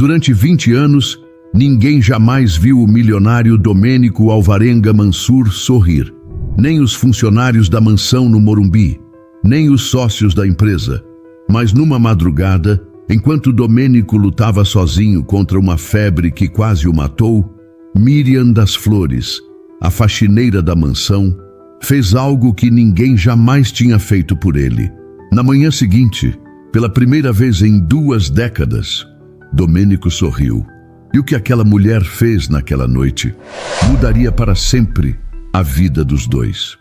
Durante 20 anos, ninguém jamais viu o milionário Domênico Alvarenga Mansur sorrir. Nem os funcionários da mansão no Morumbi, nem os sócios da empresa. Mas numa madrugada, enquanto Domênico lutava sozinho contra uma febre que quase o matou, Miriam das Flores, a faxineira da mansão, fez algo que ninguém jamais tinha feito por ele. Na manhã seguinte, pela primeira vez em 2 décadas, Domênico sorriu. E o que aquela mulher fez naquela noite mudaria para sempre a vida dos dois.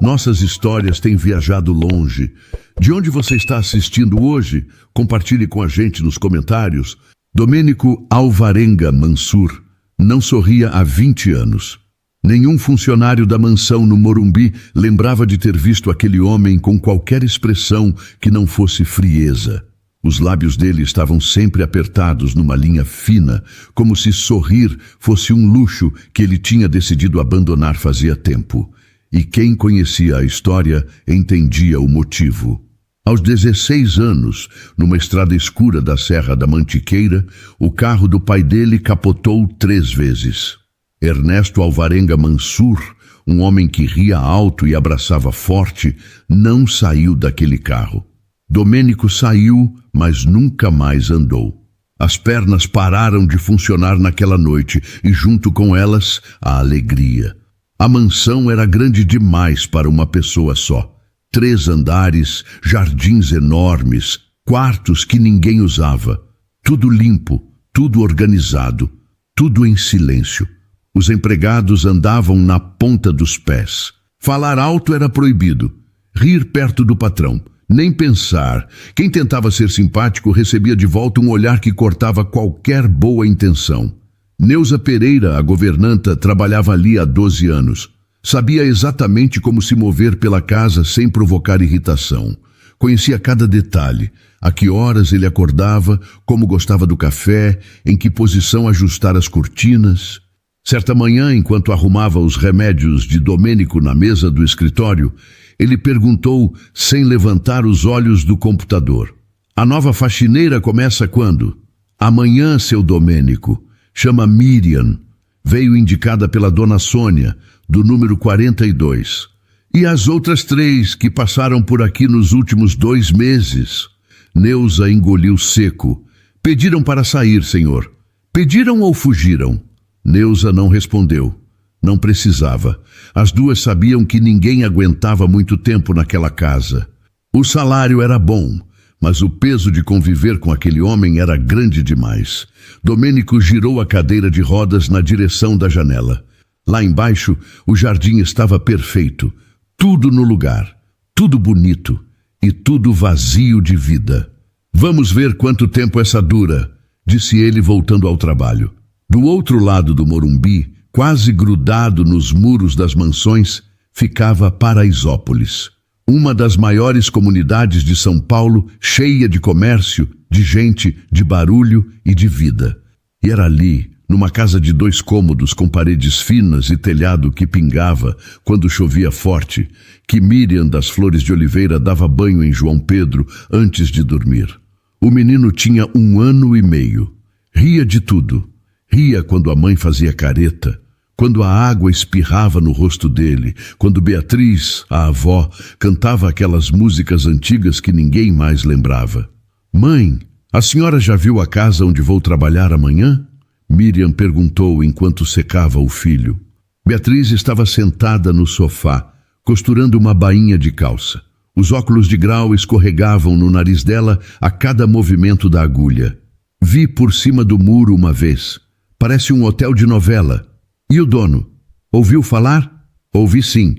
Nossas histórias têm viajado longe. De onde você está assistindo hoje? Compartilhe com a gente nos comentários. Domênico Alvarenga Mansur não sorria há 20 anos. Nenhum funcionário da mansão no Morumbi lembrava de ter visto aquele homem com qualquer expressão que não fosse frieza. Os lábios dele estavam sempre apertados numa linha fina, como se sorrir fosse um luxo que ele tinha decidido abandonar fazia tempo. E quem conhecia a história entendia o motivo. Aos 16 anos, numa estrada escura da Serra da Mantiqueira, o carro do pai dele capotou 3 vezes. Ernesto Alvarenga Mansur, um homem que ria alto e abraçava forte, não saiu daquele carro. Domênico saiu, mas nunca mais andou. As pernas pararam de funcionar naquela noite e junto com elas, a alegria. A mansão era grande demais para uma pessoa só. 3 andares, jardins enormes, quartos que ninguém usava. Tudo limpo, tudo organizado, tudo em silêncio. Os empregados andavam na ponta dos pés. Falar alto era proibido. Rir perto do patrão. Nem pensar. Quem tentava ser simpático recebia de volta um olhar que cortava qualquer boa intenção. Neuza Pereira, a governanta, trabalhava ali há 12 anos. Sabia exatamente como se mover pela casa sem provocar irritação. Conhecia cada detalhe. A que horas ele acordava, como gostava do café, em que posição ajustar as cortinas. Certa manhã, enquanto arrumava os remédios de Domênico na mesa do escritório, ele perguntou sem levantar os olhos do computador. A nova faxineira começa quando? Amanhã, seu Domênico. Chama Miriam. Veio indicada pela dona Sônia, do número 42. E as outras 3 que passaram por aqui nos últimos 2 meses? Neuza engoliu seco. Pediram para sair, senhor. Pediram ou fugiram? Neuza não respondeu. Não precisava. As 2 sabiam que ninguém aguentava muito tempo naquela casa. O salário era bom, mas o peso de conviver com aquele homem era grande demais. Domênico girou a cadeira de rodas na direção da janela. Lá embaixo, o jardim estava perfeito. Tudo no lugar, tudo bonito e tudo vazio de vida. Vamos ver quanto tempo essa dura, disse ele voltando ao trabalho. Do outro lado do Morumbi, quase grudado nos muros das mansões, ficava Paraisópolis, uma das maiores comunidades de São Paulo, cheia de comércio, de gente, de barulho e de vida. E era ali, numa casa de 2 cômodos com paredes finas e telhado que pingava quando chovia forte, que Miriam das Flores de Oliveira dava banho em João Pedro antes de dormir. O menino tinha 1 ano e meio. Ria de tudo. Ria quando a mãe fazia careta, quando a água espirrava no rosto dele, quando Beatriz, a avó, cantava aquelas músicas antigas que ninguém mais lembrava. Mãe, a senhora já viu a casa onde vou trabalhar amanhã? Miriam perguntou enquanto secava o filho. Beatriz estava sentada no sofá, costurando uma bainha de calça. Os óculos de grau escorregavam no nariz dela a cada movimento da agulha. Vi por cima do muro uma vez. Parece um hotel de novela. E o dono? Ouviu falar? Ouvi sim.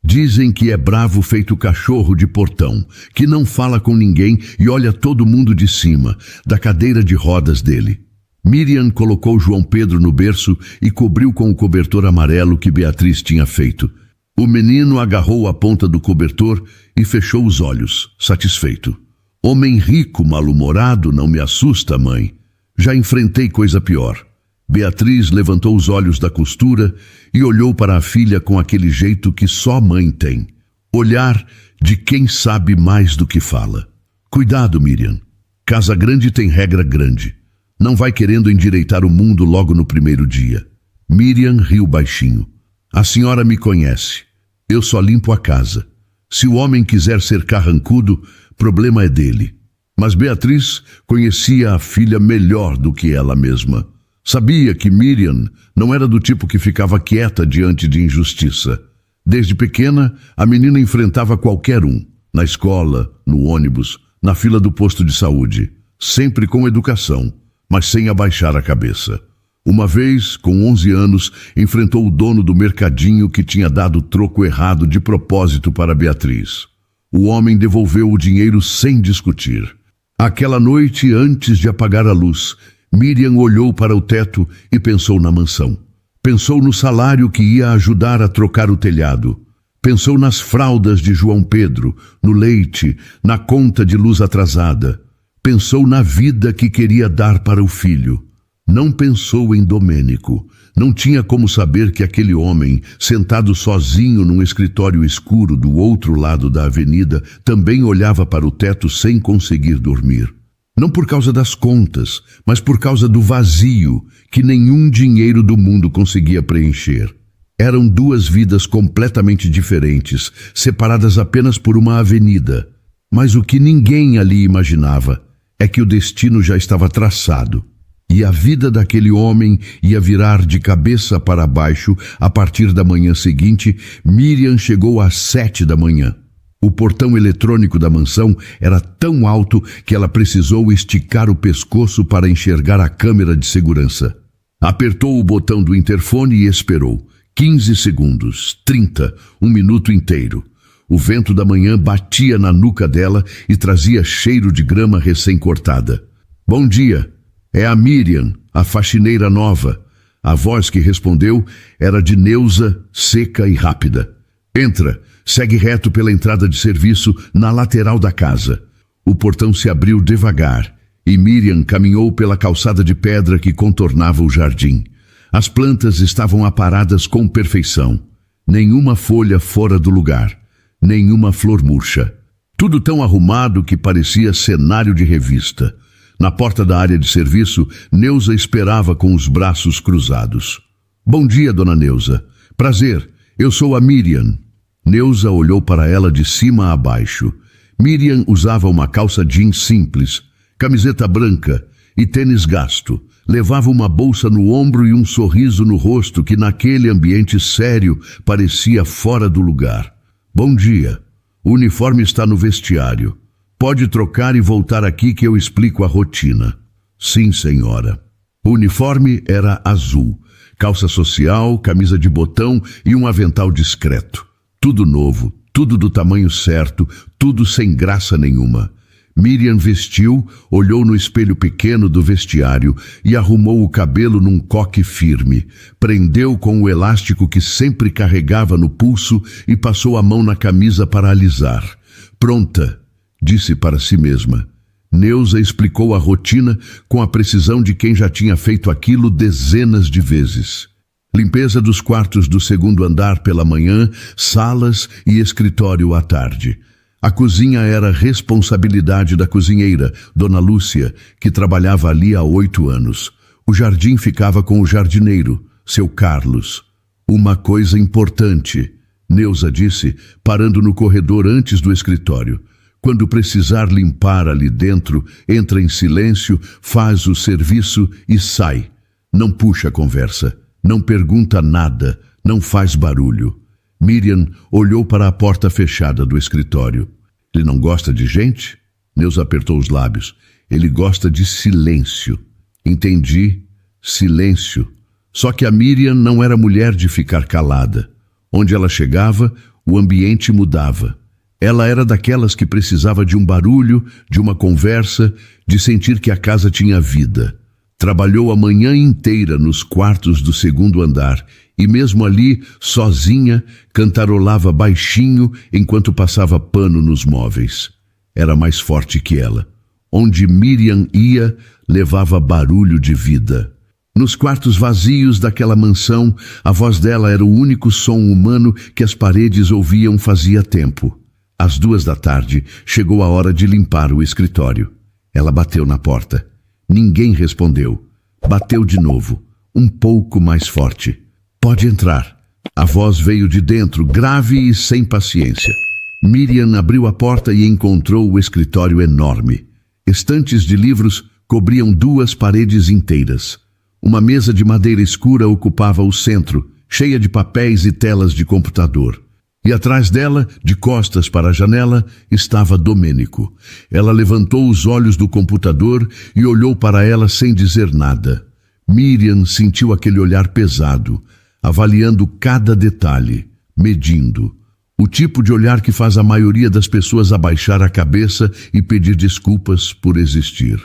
Dizem que é bravo feito cachorro de portão, que não fala com ninguém e olha todo mundo de cima, da cadeira de rodas dele. Miriam colocou João Pedro no berço e cobriu com o cobertor amarelo que Beatriz tinha feito. O menino agarrou a ponta do cobertor e fechou os olhos, satisfeito. Homem rico, mal-humorado, não me assusta, mãe. Já enfrentei coisa pior. Beatriz levantou os olhos da costura e olhou para a filha com aquele jeito que só mãe tem. Olhar de quem sabe mais do que fala. Cuidado, Miriam. Casa grande tem regra grande. Não vai querendo endireitar o mundo logo no primeiro dia. Miriam riu baixinho. A senhora me conhece. Eu só limpo a casa. Se o homem quiser ser carrancudo, problema é dele. Mas Beatriz conhecia a filha melhor do que ela mesma. Sabia que Miriam não era do tipo que ficava quieta diante de injustiça. Desde pequena, a menina enfrentava qualquer um, na escola, no ônibus, na fila do posto de saúde, sempre com educação, mas sem abaixar a cabeça. Uma vez, com 11 anos, enfrentou o dono do mercadinho que tinha dado o troco errado de propósito para Beatriz. O homem devolveu o dinheiro sem discutir. Aquela noite, antes de apagar a luz, Miriam olhou para o teto e pensou na mansão. Pensou no salário que ia ajudar a trocar o telhado. Pensou nas fraldas de João Pedro, no leite, na conta de luz atrasada. Pensou na vida que queria dar para o filho. Não pensou em Domênico. Não tinha como saber que aquele homem, sentado sozinho num escritório escuro do outro lado da avenida, também olhava para o teto sem conseguir dormir. Não por causa das contas, mas por causa do vazio que nenhum dinheiro do mundo conseguia preencher. Eram duas vidas completamente diferentes, separadas apenas por uma avenida. Mas o que ninguém ali imaginava é que o destino já estava traçado. E a vida daquele homem ia virar de cabeça para baixo a partir da manhã seguinte. Miriam chegou às 7 da manhã. O portão eletrônico da mansão era tão alto que ela precisou esticar o pescoço para enxergar a câmera de segurança. Apertou o botão do interfone e esperou. 15 segundos, 30, um minuto inteiro. O vento da manhã batia na nuca dela e trazia cheiro de grama recém-cortada. Bom dia, é a Miriam, a faxineira nova. A voz que respondeu era de Neuza, seca e rápida. Entra. Segue reto pela entrada de serviço na lateral da casa. O portão se abriu devagar e Miriam caminhou pela calçada de pedra que contornava o jardim. As plantas estavam aparadas com perfeição. Nenhuma folha fora do lugar, nenhuma flor murcha. Tudo tão arrumado que parecia cenário de revista. Na porta da área de serviço, Neuza esperava com os braços cruzados. Bom dia, dona Neuza. Prazer, eu sou a Miriam. Neuza olhou para ela de cima a baixo. Miriam usava uma calça jeans simples, camiseta branca e tênis gasto. Levava uma bolsa no ombro e um sorriso no rosto que naquele ambiente sério parecia fora do lugar. Bom dia. O uniforme está no vestiário. Pode trocar e voltar aqui que eu explico a rotina. Sim, senhora. O uniforme era azul. Calça social, camisa de botão e um avental discreto. Tudo novo, tudo do tamanho certo, tudo sem graça nenhuma. Miriam vestiu, olhou no espelho pequeno do vestiário e arrumou o cabelo num coque firme. Prendeu com o elástico que sempre carregava no pulso e passou a mão na camisa para alisar. Pronta, disse para si mesma. Neuza explicou a rotina com a precisão de quem já tinha feito aquilo dezenas de vezes. Limpeza dos quartos do segundo andar pela manhã, salas e escritório à tarde. A cozinha era responsabilidade da cozinheira, Dona Lúcia, que trabalhava ali há 8 anos. O jardim ficava com o jardineiro, seu Carlos. Uma coisa importante, Neuza disse, parando no corredor antes do escritório. Quando precisar limpar ali dentro, entra em silêncio, faz o serviço e sai. Não puxa a conversa. Não pergunta nada, não faz barulho. Miriam olhou para a porta fechada do escritório. Ele não gosta de gente? Neuza apertou os lábios. Ele gosta de silêncio. Entendi. Silêncio. Só que a Miriam não era mulher de ficar calada. Onde ela chegava, o ambiente mudava. Ela era daquelas que precisava de um barulho, de uma conversa, de sentir que a casa tinha vida. Trabalhou a manhã inteira nos quartos do segundo andar e mesmo ali, sozinha, cantarolava baixinho enquanto passava pano nos móveis. Era mais forte que ela. Onde Miriam ia, levava barulho de vida. Nos quartos vazios daquela mansão, a voz dela era o único som humano que as paredes ouviam fazia tempo. Às 2 da tarde, chegou a hora de limpar o escritório. Ela bateu na porta. Ninguém respondeu. Bateu de novo, um pouco mais forte. Pode entrar. A voz veio de dentro, grave e sem paciência. Miriam abriu a porta e encontrou o escritório enorme. Estantes de livros cobriam 2 paredes inteiras. Uma mesa de madeira escura ocupava o centro, cheia de papéis e telas de computador. E atrás dela, de costas para a janela, estava Domênico. Ela levantou os olhos do computador e olhou para ela sem dizer nada. Miriam sentiu aquele olhar pesado, avaliando cada detalhe, medindo. O tipo de olhar que faz a maioria das pessoas abaixar a cabeça e pedir desculpas por existir.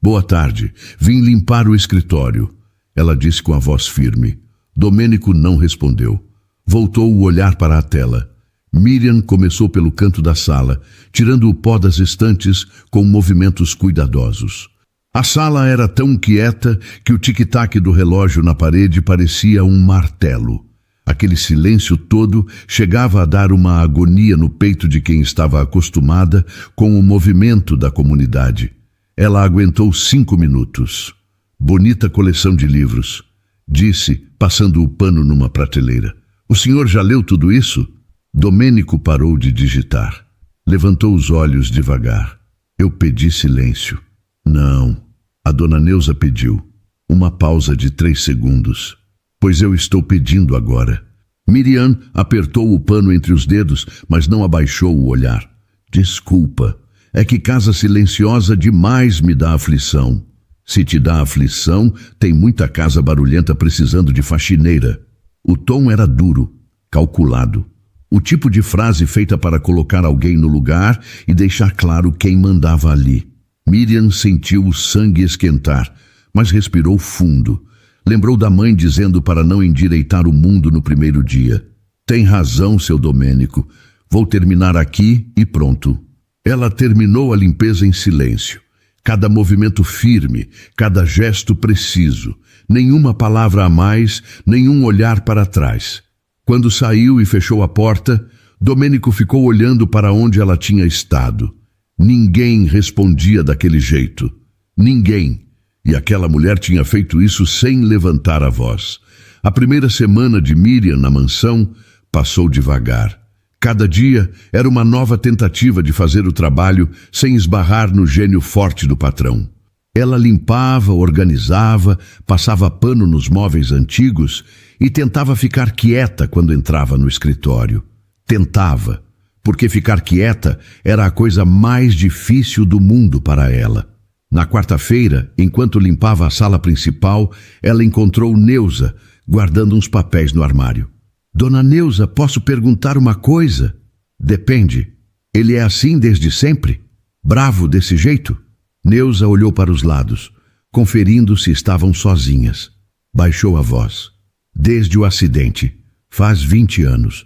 Boa tarde, vim limpar o escritório, ela disse com a voz firme. Domênico não respondeu. Voltou o olhar para a tela. Miriam começou pelo canto da sala, tirando o pó das estantes com movimentos cuidadosos. A sala era tão quieta que o tic-tac do relógio na parede parecia um martelo. Aquele silêncio todo chegava a dar uma agonia no peito de quem estava acostumada com o movimento da comunidade. Ela aguentou 5 minutos. Bonita coleção de livros, disse, passando o pano numa prateleira. O senhor já leu tudo isso? Domênico parou de digitar. Levantou os olhos devagar. Eu pedi silêncio. Não, a dona Neuza pediu. Uma pausa de 3 segundos. Pois eu estou pedindo agora. Miriam apertou o pano entre os dedos, mas não abaixou o olhar. Desculpa, é que casa silenciosa demais me dá aflição. Se te dá aflição, tem muita casa barulhenta precisando de faxineira. O tom era duro, calculado. O tipo de frase feita para colocar alguém no lugar e deixar claro quem mandava ali. Miriam sentiu o sangue esquentar, mas respirou fundo. Lembrou da mãe dizendo para não endireitar o mundo no primeiro dia. Tem razão, seu Domênico. Vou terminar aqui e pronto. Ela terminou a limpeza em silêncio. Cada movimento firme, cada gesto preciso. Nenhuma palavra a mais, nenhum olhar para trás. Quando saiu e fechou a porta, Domênico ficou olhando para onde ela tinha estado. Ninguém respondia daquele jeito. Ninguém. E aquela mulher tinha feito isso sem levantar a voz. A primeira semana de Miriam na mansão passou devagar. Cada dia era uma nova tentativa de fazer o trabalho sem esbarrar no gênio forte do patrão. Ela limpava, organizava, passava pano nos móveis antigos e tentava ficar quieta quando entrava no escritório. Tentava, porque ficar quieta era a coisa mais difícil do mundo para ela. Na quarta-feira, enquanto limpava a sala principal, ela encontrou Neuza guardando uns papéis no armário. Dona Neuza, posso perguntar uma coisa? Depende. Ele é assim desde sempre? Bravo desse jeito? Neuza olhou para os lados, conferindo se estavam sozinhas. Baixou a voz. Desde o acidente. Faz 20 anos.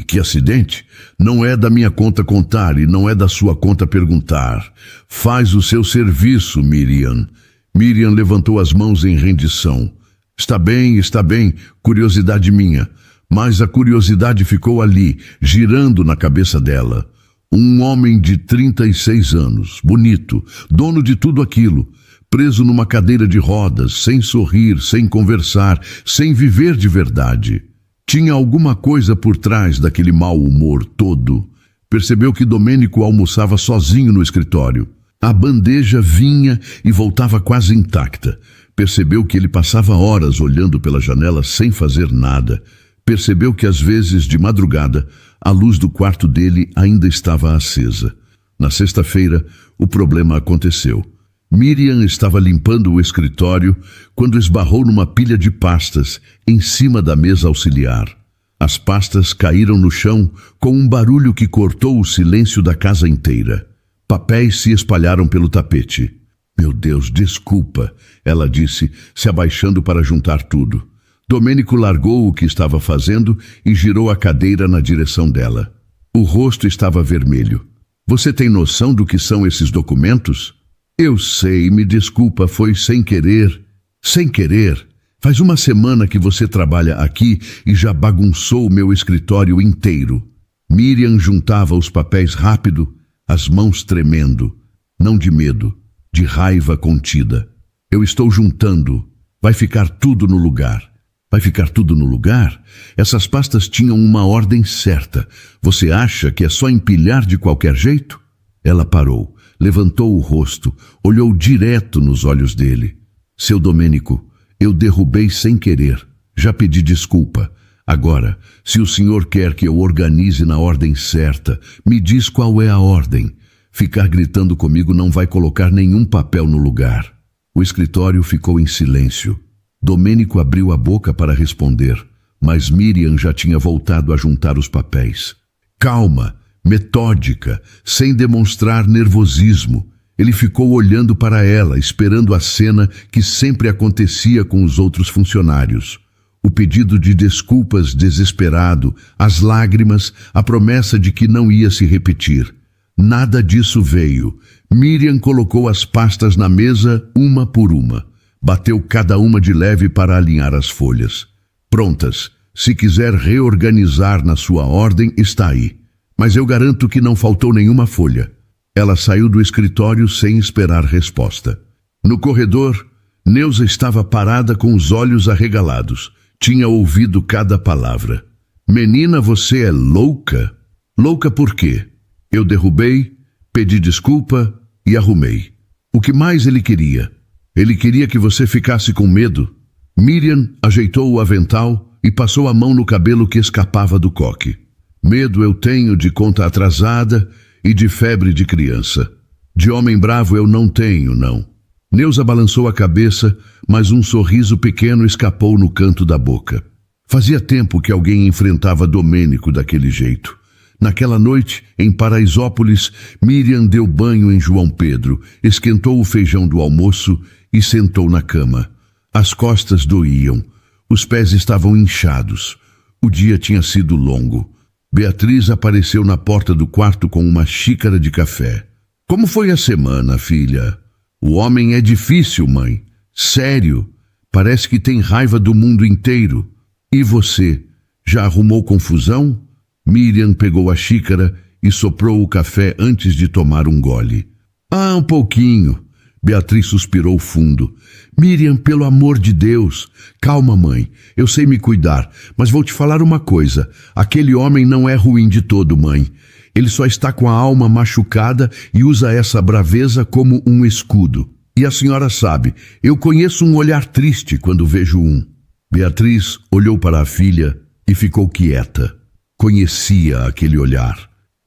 Que acidente? Não é da minha conta contar e não é da sua conta perguntar. Faz o seu serviço, Miriam. Miriam levantou as mãos em rendição. Está bem, curiosidade minha. Mas a curiosidade ficou ali, girando na cabeça dela. Um homem de 36 anos, bonito, dono de tudo aquilo, preso numa cadeira de rodas, sem sorrir, sem conversar, sem viver de verdade. Tinha alguma coisa por trás daquele mau humor todo. Percebeu que Domênico almoçava sozinho no escritório. A bandeja vinha e voltava quase intacta. Percebeu que ele passava horas olhando pela janela sem fazer nada. Percebeu que às vezes, de madrugada, a luz do quarto dele ainda estava acesa. Na sexta-feira, o problema aconteceu. Miriam estava limpando o escritório quando esbarrou numa pilha de pastas em cima da mesa auxiliar. As pastas caíram no chão com um barulho que cortou o silêncio da casa inteira. Papéis se espalharam pelo tapete. Meu Deus, desculpa, ela disse, se abaixando para juntar tudo. Domênico largou o que estava fazendo e girou a cadeira na direção dela. O rosto estava vermelho. Você tem noção do que são esses documentos? Eu sei, me desculpa, foi sem querer. Sem querer. Faz uma semana que você trabalha aqui e já bagunçou o meu escritório inteiro. Miriam juntava os papéis rápido, as mãos tremendo. Não de medo, de raiva contida. Eu estou juntando. Vai ficar tudo no lugar. Vai ficar tudo no lugar? Essas pastas tinham uma ordem certa. Você acha que é só empilhar de qualquer jeito? Ela parou, levantou o rosto, olhou direto nos olhos dele. Seu Domênico, eu derrubei sem querer. Já pedi desculpa. Agora, se o senhor quer que eu organize na ordem certa, me diz qual é a ordem. Ficar gritando comigo não vai colocar nenhum papel no lugar. O escritório ficou em silêncio. Domênico abriu a boca para responder, mas Miriam já tinha voltado a juntar os papéis. Calma, metódica, sem demonstrar nervosismo. Ele ficou olhando para ela, esperando a cena que sempre acontecia com os outros funcionários. O pedido de desculpas desesperado, as lágrimas, a promessa de que não ia se repetir. Nada disso veio. Miriam colocou as pastas na mesa, uma por uma. Bateu cada uma de leve para alinhar as folhas. Prontas. Se quiser reorganizar na sua ordem, está aí. Mas eu garanto que não faltou nenhuma folha. Ela saiu do escritório sem esperar resposta. No corredor, Neuza estava parada com os olhos arregalados. Tinha ouvido cada palavra. Menina, você é louca? Louca por quê? Eu derrubei, pedi desculpa e arrumei. O que mais ele queria? Ele queria que você ficasse com medo. Miriam ajeitou o avental e passou a mão no cabelo que escapava do coque. Medo eu tenho de conta atrasada e de febre de criança. De homem bravo eu não tenho, não. Neuza balançou a cabeça, mas um sorriso pequeno escapou no canto da boca. Fazia tempo que alguém enfrentava Domênico daquele jeito. Naquela noite, em Paraisópolis, Miriam deu banho em João Pedro, esquentou o feijão do almoço e sentou na cama. As costas doíam, os pés estavam inchados. O dia tinha sido longo. Beatriz apareceu na porta do quarto com uma xícara de café. Como foi a semana, filha? O homem é difícil, mãe. Sério. Parece que tem raiva do mundo inteiro. E você? Já arrumou confusão? Miriam pegou a xícara e soprou o café antes de tomar um gole. Ah, um pouquinho. Beatriz suspirou fundo. Miriam, pelo amor de Deus. Calma, mãe. Eu sei me cuidar, mas vou te falar uma coisa. Aquele homem não é ruim de todo, mãe. Ele só está com a alma machucada e usa essa braveza como um escudo. E a senhora sabe, eu conheço um olhar triste quando vejo um. Beatriz olhou para a filha e ficou quieta. Conhecia aquele olhar.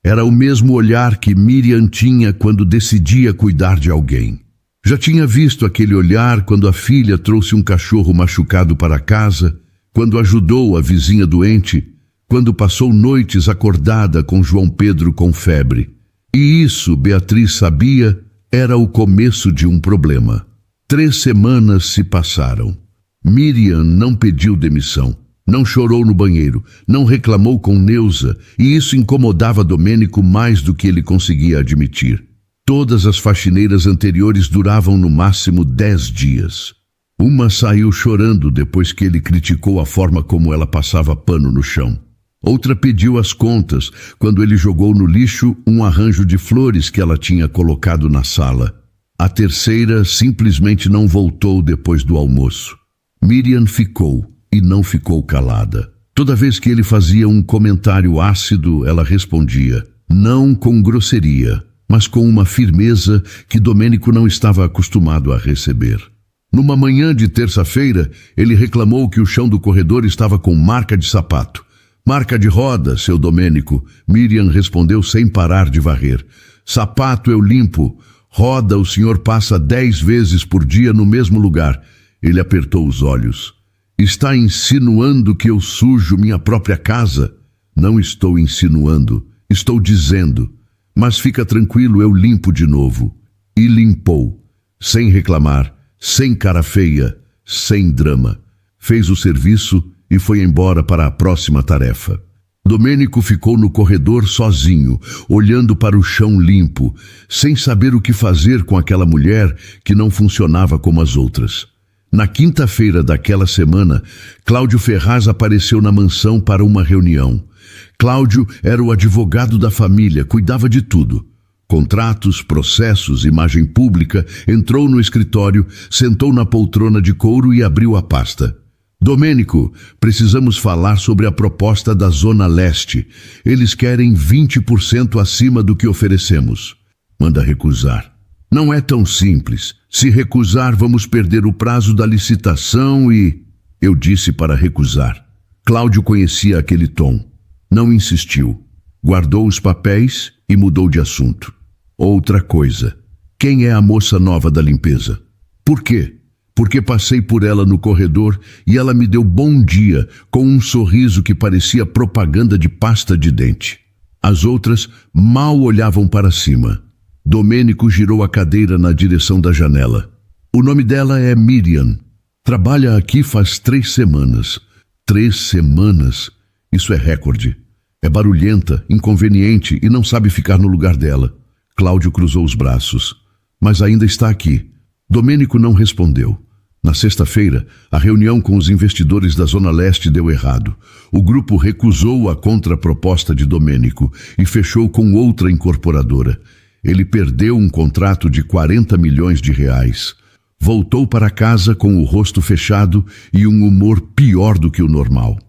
Era o mesmo olhar que Miriam tinha quando decidia cuidar de alguém. Já tinha visto aquele olhar quando a filha trouxe um cachorro machucado para casa, quando ajudou a vizinha doente, quando passou noites acordada com João Pedro com febre. E isso, Beatriz sabia, era o começo de um problema. 3 semanas se passaram. Miriam não pediu demissão, não chorou no banheiro, não reclamou com Neuza, e isso incomodava Domênico mais do que ele conseguia admitir. Todas as faxineiras anteriores duravam no máximo 10 dias. Uma saiu chorando depois que ele criticou a forma como ela passava pano no chão. Outra pediu as contas quando ele jogou no lixo um arranjo de flores que ela tinha colocado na sala. A terceira simplesmente não voltou depois do almoço. Miriam ficou e não ficou calada. Toda vez que ele fazia um comentário ácido, ela respondia, não com grosseria, mas com uma firmeza que Domênico não estava acostumado a receber. Numa manhã de terça-feira, ele reclamou que o chão do corredor estava com marca de sapato. Marca de roda, seu Domênico, Miriam respondeu sem parar de varrer. Sapato eu limpo, roda o senhor passa 10 vezes por dia no mesmo lugar. Ele apertou os olhos. Está insinuando que eu sujo minha própria casa? Não estou insinuando, estou dizendo. Mas fica tranquilo, eu limpo de novo. E limpou, sem reclamar, sem cara feia, sem drama. Fez o serviço e foi embora para a próxima tarefa. Domênico ficou no corredor sozinho, olhando para o chão limpo, sem saber o que fazer com aquela mulher que não funcionava como as outras. Na quinta-feira daquela semana, Cláudio Ferraz apareceu na mansão para uma reunião. Cláudio era o advogado da família, cuidava de tudo. Contratos, processos, imagem pública, entrou no escritório, sentou na poltrona de couro e abriu a pasta. Domênico, precisamos falar sobre a proposta da Zona Leste. Eles querem 20% acima do que oferecemos. Manda recusar. Não é tão simples. Se recusar, vamos perder o prazo da licitação e... Eu disse para recusar. Cláudio conhecia aquele tom. Não insistiu. Guardou os papéis e mudou de assunto. Outra coisa. Quem é a moça nova da limpeza? Por quê? Porque passei por ela no corredor e ela me deu bom dia com um sorriso que parecia propaganda de pasta de dente. As outras mal olhavam para cima. Domênico girou a cadeira na direção da janela. O nome dela é Miriam. Trabalha aqui faz 3 semanas. 3 semanas? Isso é recorde. É barulhenta, inconveniente e não sabe ficar no lugar dela. Cláudio cruzou os braços. Mas ainda está aqui. Domênico não respondeu. Na sexta-feira, a reunião com os investidores da Zona Leste deu errado. O grupo recusou a contraproposta de Domênico e fechou com outra incorporadora. Ele perdeu um contrato de 40 milhões de reais. Voltou para casa com o rosto fechado e um humor pior do que o normal.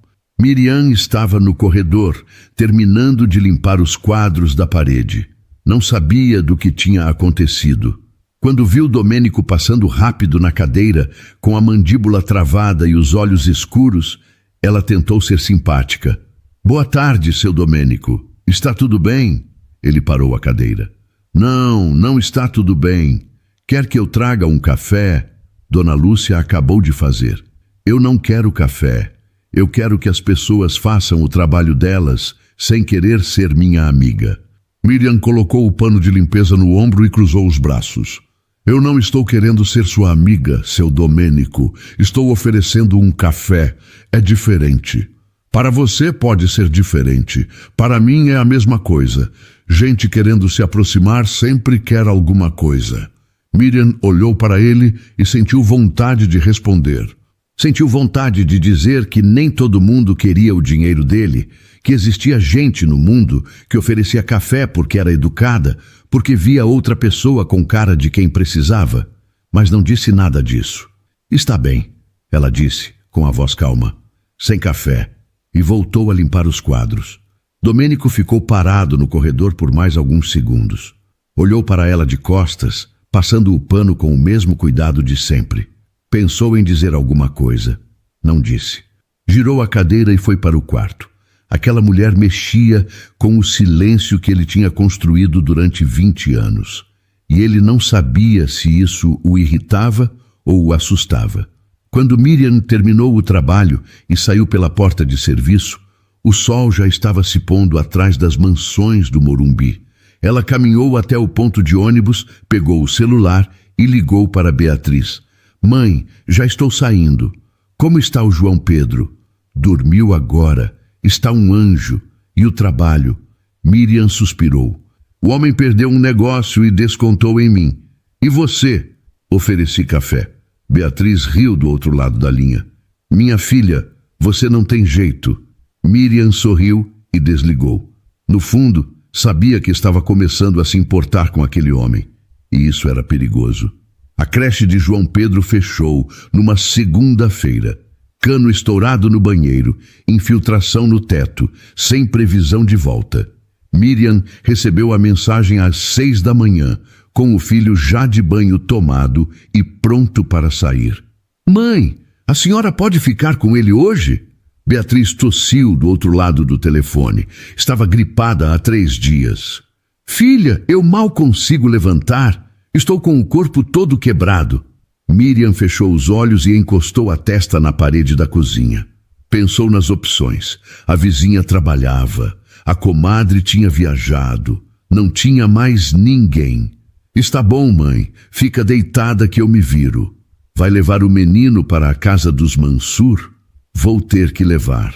Miriam estava no corredor, terminando de limpar os quadros da parede. Não sabia do que tinha acontecido. Quando viu Domênico passando rápido na cadeira, com a mandíbula travada e os olhos escuros, ela tentou ser simpática. Boa tarde, seu Domênico. Está tudo bem? Ele parou a cadeira. Não está tudo bem. Quer que eu traga um café? Dona Lúcia acabou de fazer. Eu não quero café. Eu quero que as pessoas façam o trabalho delas sem querer ser minha amiga. Miriam colocou o pano de limpeza no ombro e cruzou os braços. Eu não estou querendo ser sua amiga, seu Domênico. Estou oferecendo um café. É diferente. Para você pode ser diferente. Para mim é a mesma coisa. Gente querendo se aproximar sempre quer alguma coisa. Miriam olhou para ele e sentiu vontade de responder. Sentiu vontade de dizer que nem todo mundo queria o dinheiro dele, que existia gente no mundo que oferecia café porque era educada, porque via outra pessoa com cara de quem precisava, mas não disse nada disso. Está bem, ela disse, com a voz calma, sem café, e voltou a limpar os quadros. Domênico ficou parado no corredor por mais alguns segundos. Olhou para ela de costas, passando o pano com o mesmo cuidado de sempre. Pensou em dizer alguma coisa. Não disse. Girou a cadeira e foi para o quarto. Aquela mulher mexia com o silêncio que ele tinha construído durante 20 anos. E ele não sabia se isso o irritava ou o assustava. Quando Miriam terminou o trabalho e saiu pela porta de serviço, o sol já estava se pondo atrás das mansões do Morumbi. Ela caminhou até o ponto de ônibus, pegou o celular e ligou para Beatriz. Mãe, já estou saindo. Como está o João Pedro? Dormiu agora. Está um anjo. E o trabalho? Miriam suspirou. O homem perdeu um negócio e descontou em mim. E você? Ofereci café. Beatriz riu do outro lado da linha. Minha filha, você não tem jeito. Miriam sorriu e desligou. No fundo, sabia que estava começando a se importar com aquele homem. E isso era perigoso. A creche de João Pedro fechou numa segunda-feira. Cano estourado no banheiro, infiltração no teto, sem previsão de volta. Miriam recebeu a mensagem às 6 da manhã, com o filho já de banho tomado e pronto para sair. Mãe, a senhora pode ficar com ele hoje? Beatriz tossiu do outro lado do telefone. Estava gripada há 3 dias. Filha, eu mal consigo levantar. Estou com o corpo todo quebrado. Miriam fechou os olhos e encostou a testa na parede da cozinha. Pensou nas opções. A vizinha trabalhava. A comadre tinha viajado. Não tinha mais ninguém. Está bom, mãe. Fica deitada que eu me viro. Vai levar o menino para a casa dos Mansur? Vou ter que levar.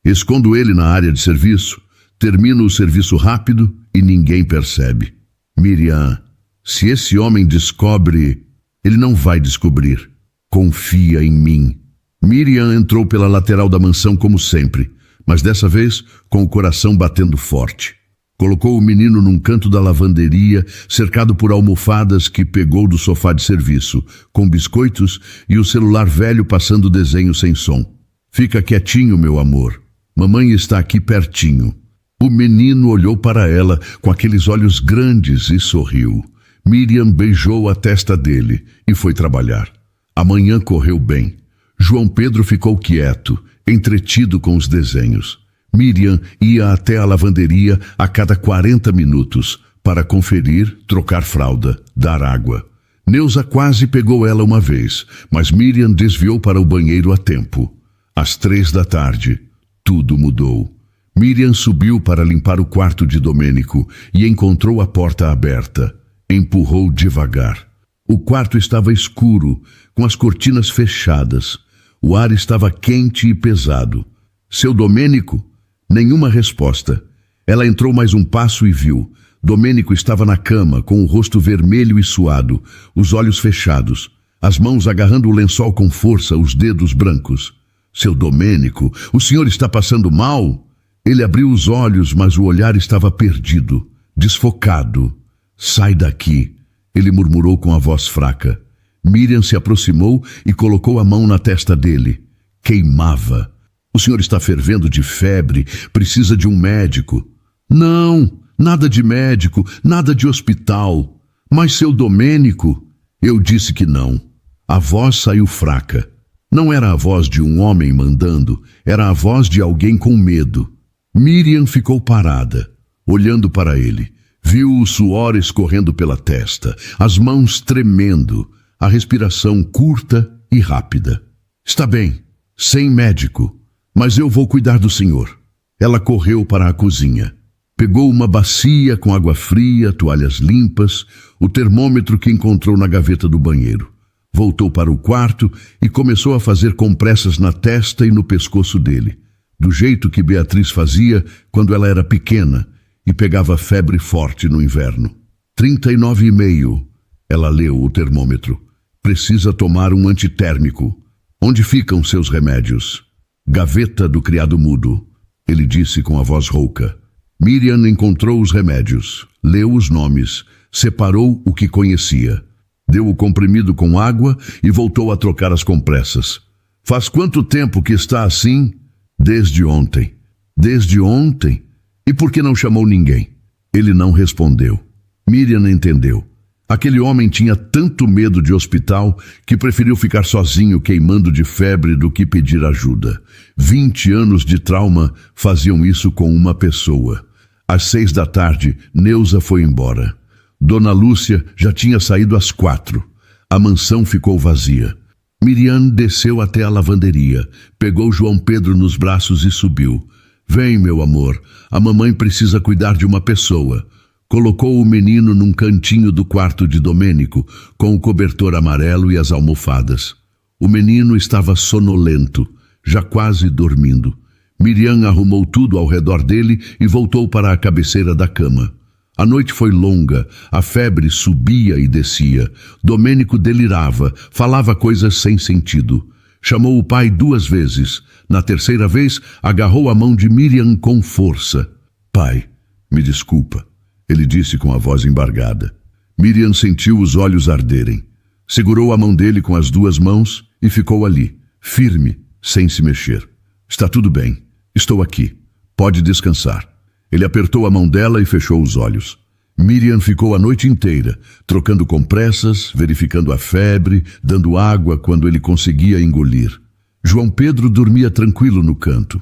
Escondo ele na área de serviço. Termino o serviço rápido e ninguém percebe. Miriam, se esse homem descobre, ele não vai descobrir. Confia em mim. Miriam entrou pela lateral da mansão como sempre, mas dessa vez com o coração batendo forte. Colocou o menino num canto da lavanderia, cercado por almofadas que pegou do sofá de serviço, com biscoitos e o celular velho passando desenho sem som. Fica quietinho, meu amor. Mamãe está aqui pertinho. O menino olhou para ela com aqueles olhos grandes e sorriu. Miriam beijou a testa dele e foi trabalhar. A manhã correu bem. João Pedro ficou quieto, entretido com os desenhos. Miriam ia até a lavanderia a cada 40 minutos para conferir, trocar fralda, dar água. Neuza quase pegou ela uma vez, mas Miriam desviou para o banheiro a tempo. Às 3 da tarde, tudo mudou. Miriam subiu para limpar o quarto de Domênico e encontrou a porta aberta. Empurrou devagar. O quarto estava escuro, com as cortinas fechadas. O ar estava quente e pesado. Seu Domênico? Nenhuma resposta. Ela entrou mais um passo e viu. Domênico estava na cama, com o rosto vermelho e suado, os olhos fechados, as mãos agarrando o lençol com força, os dedos brancos. Seu Domênico, o senhor está passando mal? Ele abriu os olhos, mas o olhar estava perdido, desfocado. Sai daqui, ele murmurou com a voz fraca. Miriam se aproximou e colocou a mão na testa dele. Queimava. O senhor está fervendo de febre, precisa de um médico. Não, nada de médico, nada de hospital. Mas seu Domênico? Eu disse que não. A voz saiu fraca. Não era a voz de um homem mandando, era a voz de alguém com medo. Miriam ficou parada, olhando para ele. Viu o suor escorrendo pela testa, as mãos tremendo, a respiração curta e rápida. Está bem, sem médico. Mas eu vou cuidar do senhor. Ela correu para a cozinha. Pegou uma bacia com água fria, toalhas limpas, o termômetro que encontrou na gaveta do banheiro. Voltou para o quarto e começou a fazer compressas na testa e no pescoço dele, do jeito que Beatriz fazia quando ela era pequena e pegava febre forte no inverno. 39,5. Ela leu o termômetro. Precisa tomar um antitérmico. Onde ficam seus remédios? Gaveta do criado mudo, ele disse com a voz rouca. Miriam encontrou os remédios, leu os nomes, separou o que conhecia. Deu o comprimido com água e voltou a trocar as compressas. Faz quanto tempo que está assim? Desde ontem. Desde ontem? E por que não chamou ninguém? Ele não respondeu. Miriam entendeu. Aquele homem tinha tanto medo de hospital que preferiu ficar sozinho queimando de febre do que pedir ajuda. 20 anos de trauma faziam isso com uma pessoa. Às 6 da tarde, Neuza foi embora. Dona Lúcia já tinha saído às 4. A mansão ficou vazia. Miriam desceu até a lavanderia, pegou João Pedro nos braços e subiu. Vem, meu amor, a mamãe precisa cuidar de uma pessoa. Colocou o menino num cantinho do quarto de Domênico, com o cobertor amarelo e as almofadas. O menino estava sonolento, já quase dormindo. Miriam arrumou tudo ao redor dele e voltou para a cabeceira da cama. A noite foi longa, a febre subia e descia. Domênico delirava, falava coisas sem sentido. Chamou o pai 2 vezes. Na terceira vez, agarrou a mão de Miriam com força. Pai, me desculpa. Ele disse com a voz embargada. Miriam sentiu os olhos arderem. Segurou a mão dele com as 2 mãos e ficou ali, firme, sem se mexer. Está tudo bem. Estou aqui. Pode descansar. Ele apertou a mão dela e fechou os olhos. Miriam ficou a noite inteira, trocando compressas, verificando a febre, dando água quando ele conseguia engolir. João Pedro dormia tranquilo no canto.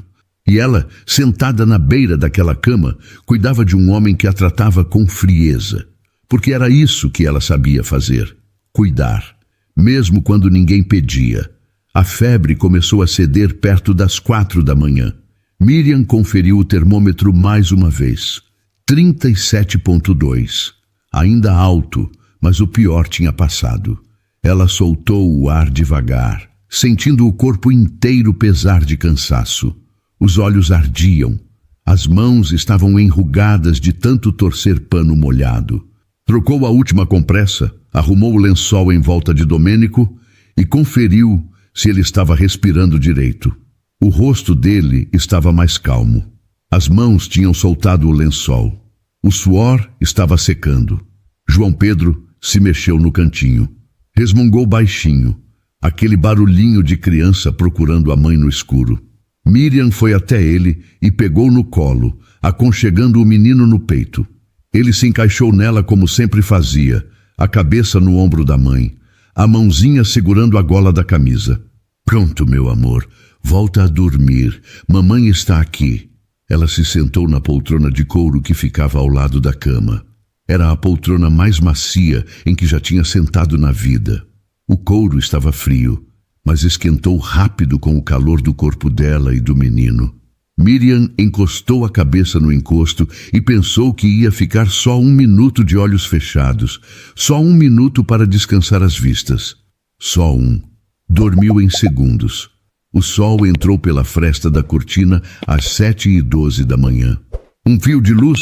E ela, sentada na beira daquela cama, cuidava de um homem que a tratava com frieza. Porque era isso que ela sabia fazer, cuidar, mesmo quando ninguém pedia. A febre começou a ceder perto das 4 da manhã. Miriam conferiu o termômetro mais uma vez. 37,2. Ainda alto, mas o pior tinha passado. Ela soltou o ar devagar, sentindo o corpo inteiro pesar de cansaço. Os olhos ardiam. As mãos estavam enrugadas de tanto torcer pano molhado. Trocou a última compressa, arrumou o lençol em volta de Domênico e conferiu se ele estava respirando direito. O rosto dele estava mais calmo. As mãos tinham soltado o lençol. O suor estava secando. João Pedro se mexeu no cantinho. Resmungou baixinho, aquele barulhinho de criança procurando a mãe no escuro. Miriam foi até ele e pegou no colo, aconchegando o menino no peito. Ele se encaixou nela como sempre fazia, a cabeça no ombro da mãe, a mãozinha segurando a gola da camisa. Pronto, meu amor, volta a dormir, mamãe está aqui. Ela se sentou na poltrona de couro que ficava ao lado da cama. Era a poltrona mais macia em que já tinha sentado na vida. O couro estava frio, mas esquentou rápido com o calor do corpo dela e do menino. Miriam encostou a cabeça no encosto e pensou que ia ficar só 1 minuto de olhos fechados, só 1 minuto para descansar as vistas. Só 1. Dormiu em segundos. O sol entrou pela fresta da cortina às 7h12 da manhã. Um fio de luz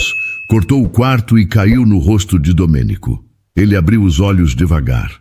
cortou o quarto e caiu no rosto de Domênico. Ele abriu os olhos devagar.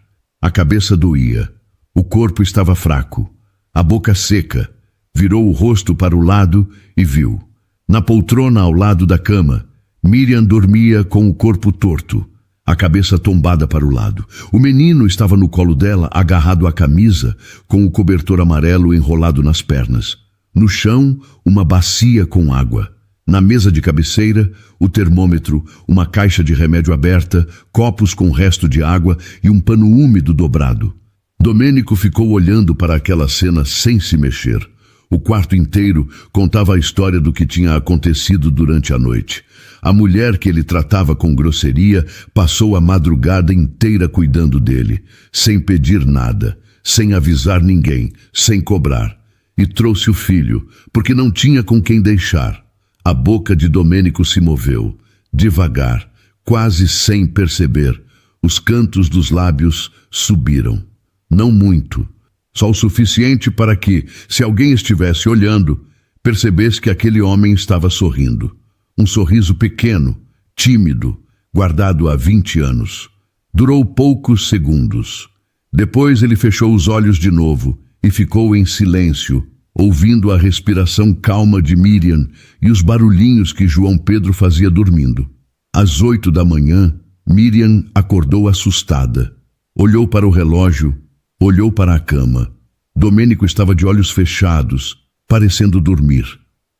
A cabeça doía. O corpo estava fraco. A boca seca. Virou o rosto para o lado e viu. Na poltrona ao lado da cama, Miriam dormia com o corpo torto, a cabeça tombada para o lado. O menino estava no colo dela, agarrado à camisa, com o cobertor amarelo enrolado nas pernas. No chão, uma bacia com água. Na mesa de cabeceira, o termômetro, uma caixa de remédio aberta, copos com resto de água e um pano úmido dobrado. Domênico ficou olhando para aquela cena sem se mexer. O quarto inteiro contava a história do que tinha acontecido durante a noite. A mulher que ele tratava com grosseria passou a madrugada inteira cuidando dele, sem pedir nada, sem avisar ninguém, sem cobrar. E trouxe o filho, porque não tinha com quem deixar. A boca de Domênico se moveu, devagar, quase sem perceber. Os cantos dos lábios subiram. Não muito, só o suficiente para que, se alguém estivesse olhando, percebesse que aquele homem estava sorrindo. Um sorriso pequeno, tímido, guardado há 20 anos. Durou poucos segundos. Depois ele fechou os olhos de novo e ficou em silêncio, ouvindo a respiração calma de Miriam e os barulhinhos que João Pedro fazia dormindo. Às 8 da manhã, Miriam acordou assustada. Olhou para o relógio, olhou para a cama. Domênico estava de olhos fechados, parecendo dormir.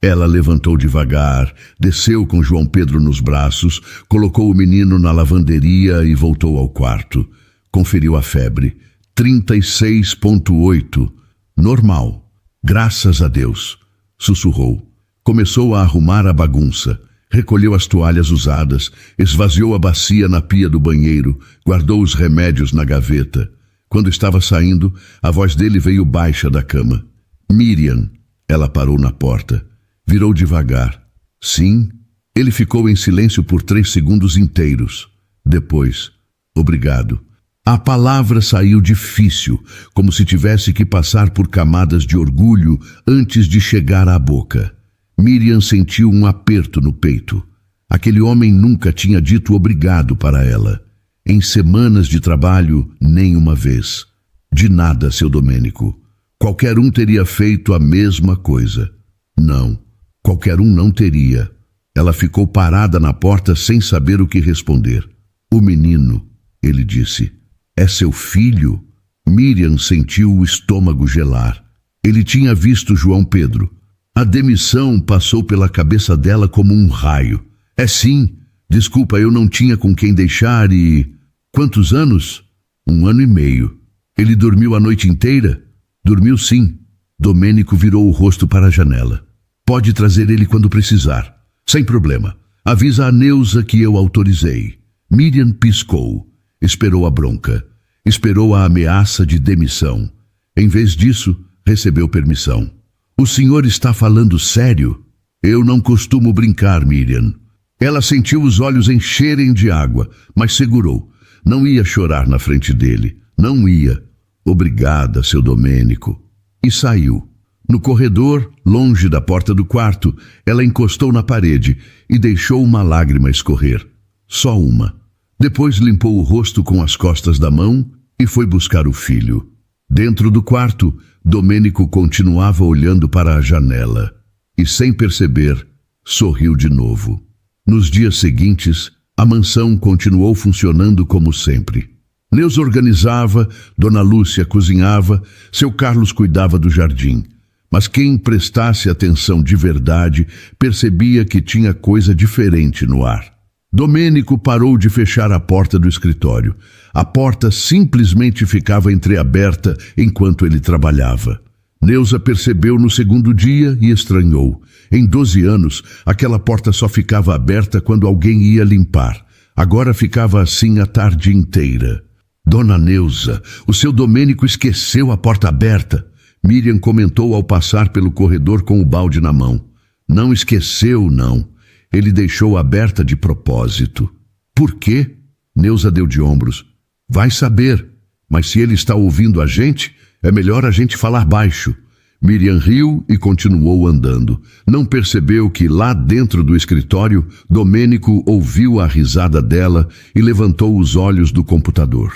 Ela levantou devagar, desceu com João Pedro nos braços, colocou o menino na lavanderia e voltou ao quarto. Conferiu a febre. 36,8. Normal. Graças a Deus, sussurrou. Começou a arrumar a bagunça. Recolheu as toalhas usadas, esvaziou a bacia na pia do banheiro, guardou os remédios na gaveta. Quando estava saindo, a voz dele veio baixa da cama. Miriam. Ela parou na porta. Virou devagar. Sim. Ele ficou em silêncio por 3 segundos inteiros. Depois, obrigado. A palavra saiu difícil, como se tivesse que passar por camadas de orgulho antes de chegar à boca. Miriam sentiu um aperto no peito. Aquele homem nunca tinha dito obrigado para ela. Em semanas de trabalho, nem uma vez. De nada, seu Domênico. Qualquer um teria feito a mesma coisa. Não, qualquer um não teria. Ela ficou parada na porta sem saber o que responder. O menino, ele disse. É seu filho? Miriam sentiu o estômago gelar. Ele tinha visto João Pedro. A demissão passou pela cabeça dela como um raio. É sim. Desculpa, eu não tinha com quem deixar e... Quantos anos? 1 ano e meio. Ele dormiu a noite inteira? Dormiu sim. Domênico virou o rosto para a janela. Pode trazer ele quando precisar. Sem problema. Avisa a Neuza que eu autorizei. Miriam piscou. Esperou a bronca. Esperou a ameaça de demissão. Em vez disso, recebeu permissão. O senhor está falando sério? Eu não costumo brincar, Miriam. Ela sentiu os olhos encherem de água, mas segurou. Não ia chorar na frente dele. Não ia. Obrigada, seu Domênico. E saiu. No corredor, longe da porta do quarto, ela encostou na parede e deixou uma lágrima escorrer. Só uma. Depois limpou o rosto com as costas da mão e foi buscar o filho. Dentro do quarto, Domênico continuava olhando para a janela e, sem perceber, sorriu de novo. Nos dias seguintes, a mansão continuou funcionando como sempre. Neuza organizava, Dona Lúcia cozinhava, seu Carlos cuidava do jardim. Mas quem prestasse atenção de verdade percebia que tinha coisa diferente no ar. Domênico parou de fechar a porta do escritório. A porta simplesmente ficava entreaberta enquanto ele trabalhava. Neuza percebeu no segundo dia e estranhou. Em 12 anos, aquela porta só ficava aberta quando alguém ia limpar. Agora ficava assim a tarde inteira. Dona Neuza, o seu Domênico esqueceu a porta aberta. Miriam comentou ao passar pelo corredor com o balde na mão. Não esqueceu, não. Ele deixou aberta de propósito. Por quê? Neuza deu de ombros. Vai saber. Mas se ele está ouvindo a gente, é melhor a gente falar baixo. Miriam riu e continuou andando. Não percebeu que lá dentro do escritório, Domênico ouviu a risada dela e levantou os olhos do computador.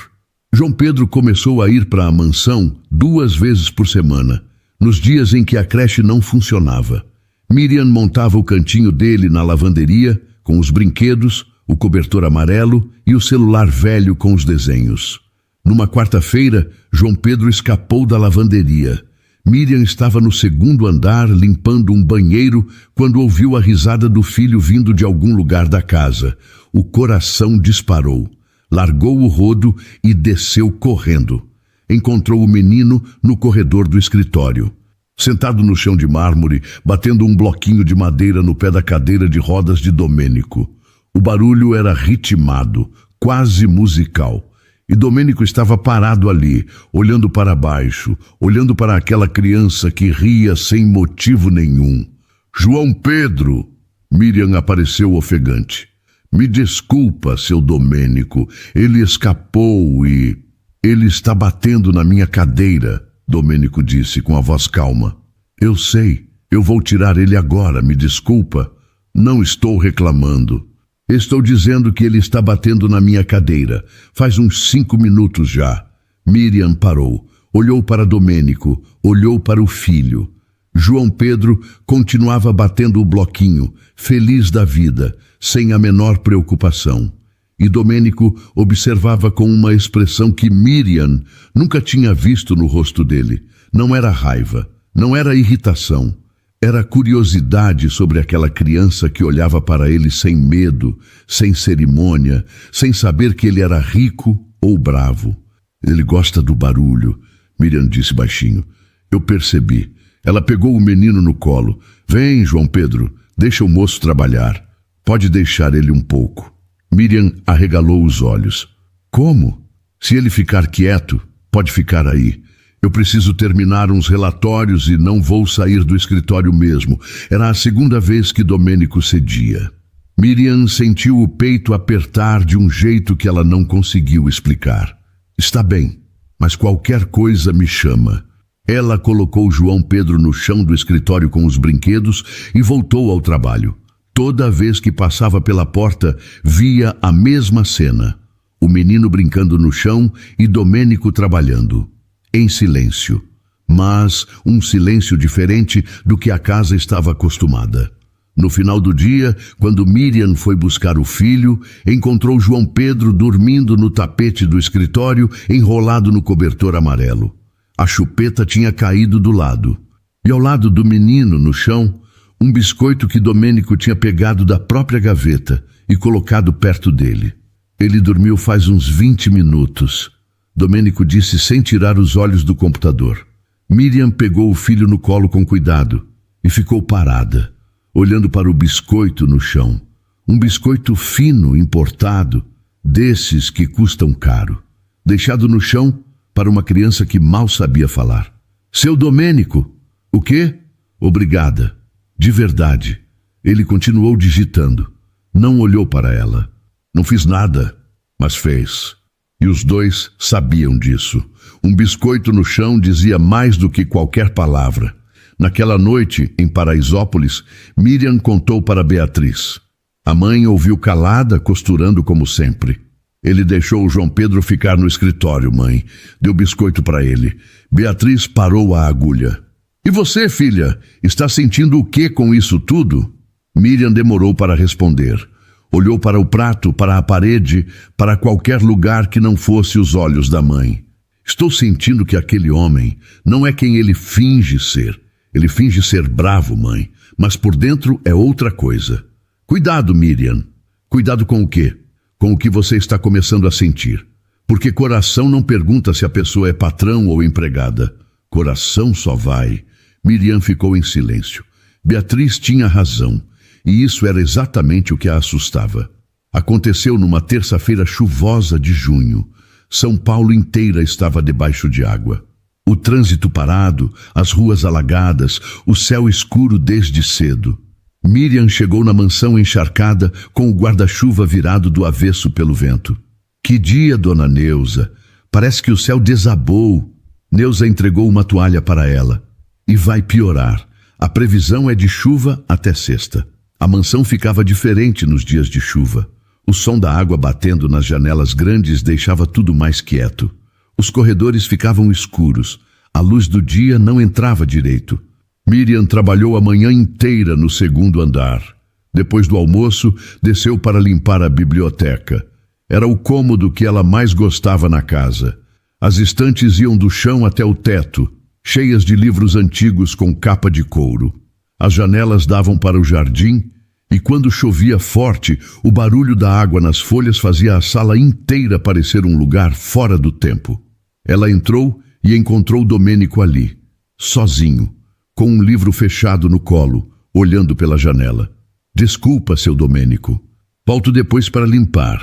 João Pedro começou a ir para a mansão 2 vezes por semana, nos dias em que a creche não funcionava. Miriam montava o cantinho dele na lavanderia, com os brinquedos, o cobertor amarelo e o celular velho com os desenhos. Numa quarta-feira, João Pedro escapou da lavanderia. Miriam estava no segundo andar limpando um banheiro quando ouviu a risada do filho vindo de algum lugar da casa. O coração disparou. Largou o rodo e desceu correndo. Encontrou o menino no corredor do escritório. Sentado no chão de mármore, batendo um bloquinho de madeira no pé da cadeira de rodas de Domênico. O barulho era ritmado, quase musical. E Domênico estava parado ali, olhando para baixo, olhando para aquela criança que ria sem motivo nenhum. João Pedro! Miriam apareceu ofegante. Me desculpa, seu Domênico, ele escapou e... Ele está batendo na minha cadeira, Domênico disse com a voz calma. Eu sei, eu vou tirar ele agora, me desculpa. Não estou reclamando. Estou dizendo que ele está batendo na minha cadeira. Faz uns 5 minutos já. Miriam parou, olhou para Domênico, olhou para o filho. João Pedro continuava batendo o bloquinho, feliz da vida, sem a menor preocupação. E Domênico observava com uma expressão que Miriam nunca tinha visto no rosto dele. Não era raiva, não era irritação. Era curiosidade sobre aquela criança que olhava para ele sem medo, sem cerimônia, sem saber que ele era rico ou bravo. Ele gosta do barulho, Miriam disse baixinho. Eu percebi. Ela pegou o menino no colo. Vem, João Pedro, deixa o moço trabalhar. Pode deixar ele um pouco. Miriam arregalou os olhos. Como? Se ele ficar quieto, pode ficar aí. Eu preciso terminar uns relatórios e não vou sair do escritório mesmo. Era a segunda vez que Domênico cedia. Miriam sentiu o peito apertar de um jeito que ela não conseguiu explicar. Está bem, mas qualquer coisa me chama. Ela colocou João Pedro no chão do escritório com os brinquedos e voltou ao trabalho. Toda vez que passava pela porta, via a mesma cena. O menino brincando no chão e Domênico trabalhando. Em silêncio. Mas um silêncio diferente do que a casa estava acostumada. No final do dia, quando Miriam foi buscar o filho, encontrou João Pedro dormindo no tapete do escritório, enrolado no cobertor amarelo. A chupeta tinha caído do lado. E ao lado do menino, no chão, um biscoito que Domênico tinha pegado da própria gaveta e colocado perto dele. Ele dormiu faz uns 20 minutos. Domênico disse sem tirar os olhos do computador. Miriam pegou o filho no colo com cuidado e ficou parada, olhando para o biscoito no chão. Um biscoito fino, importado, desses que custam caro. Deixado no chão para uma criança que mal sabia falar. Seu Domênico! O quê? Obrigada. De verdade. Ele continuou digitando. Não olhou para ela. Não fiz nada, mas fez. E os dois sabiam disso. Um biscoito no chão dizia mais do que qualquer palavra. Naquela noite, em Paraisópolis, Miriam contou para Beatriz. A mãe ouviu calada, costurando como sempre. Ele deixou o João Pedro ficar no escritório, mãe. Deu biscoito para ele. Beatriz parou a agulha. E você, filha, está sentindo o que com isso tudo? Miriam demorou para responder. Olhou para o prato, para a parede, para qualquer lugar que não fosse os olhos da mãe. Estou sentindo que aquele homem não é quem ele finge ser. Ele finge ser bravo, mãe, mas por dentro é outra coisa. Cuidado, Miriam. Cuidado com o quê? Com o que você está começando a sentir. Porque coração não pergunta se a pessoa é patrão ou empregada. Coração só vai. Miriam ficou em silêncio. Beatriz tinha razão, e isso era exatamente o que a assustava. Aconteceu numa terça-feira chuvosa de junho. São Paulo inteira estava debaixo de água. O trânsito parado, as ruas alagadas, o céu escuro desde cedo. Miriam chegou na mansão encharcada com o guarda-chuva virado do avesso pelo vento. Que dia, dona Neuza! Parece que o céu desabou. Neuza entregou uma toalha para ela. E vai piorar. A previsão é de chuva até sexta. A mansão ficava diferente nos dias de chuva. O som da água batendo nas janelas grandes deixava tudo mais quieto. Os corredores ficavam escuros. A luz do dia não entrava direito. Miriam trabalhou a manhã inteira no segundo andar. Depois do almoço, desceu para limpar a biblioteca. Era o cômodo que ela mais gostava na casa. As estantes iam do chão até o teto, cheias de livros antigos com capa de couro. As janelas davam para o jardim, e quando chovia forte, o barulho da água nas folhas fazia a sala inteira parecer um lugar fora do tempo. Ela entrou e encontrou Domênico ali, sozinho, com um livro fechado no colo, olhando pela janela. Desculpa, seu Domênico. Volto depois para limpar.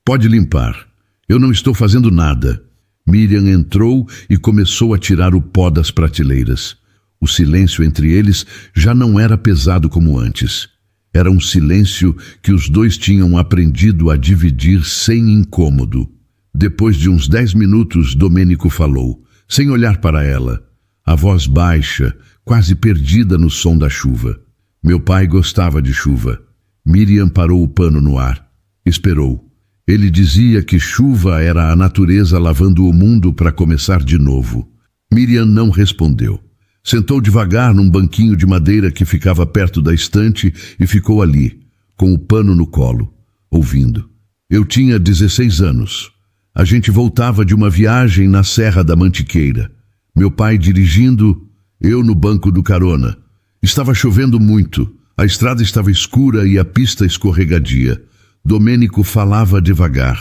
Pode limpar. Eu não estou fazendo nada. Miriam entrou e começou a tirar o pó das prateleiras. O silêncio entre eles já não era pesado como antes. Era um silêncio que os dois tinham aprendido a dividir sem incômodo. Depois de uns 10 minutos, Domênico falou, sem olhar para ela, a voz baixa, quase perdida no som da chuva. Meu pai gostava de chuva. Miriam parou o pano no ar. Esperou. Ele dizia que chuva era a natureza lavando o mundo para começar de novo. Miriam não respondeu. Sentou devagar num banquinho de madeira que ficava perto da estante e ficou ali, com o pano no colo, ouvindo. Eu tinha 16 anos. A gente voltava de uma viagem na Serra da Mantiqueira. Meu pai dirigindo, eu no banco do carona. Estava chovendo muito, a estrada estava escura e a pista escorregadia. Domênico falava devagar.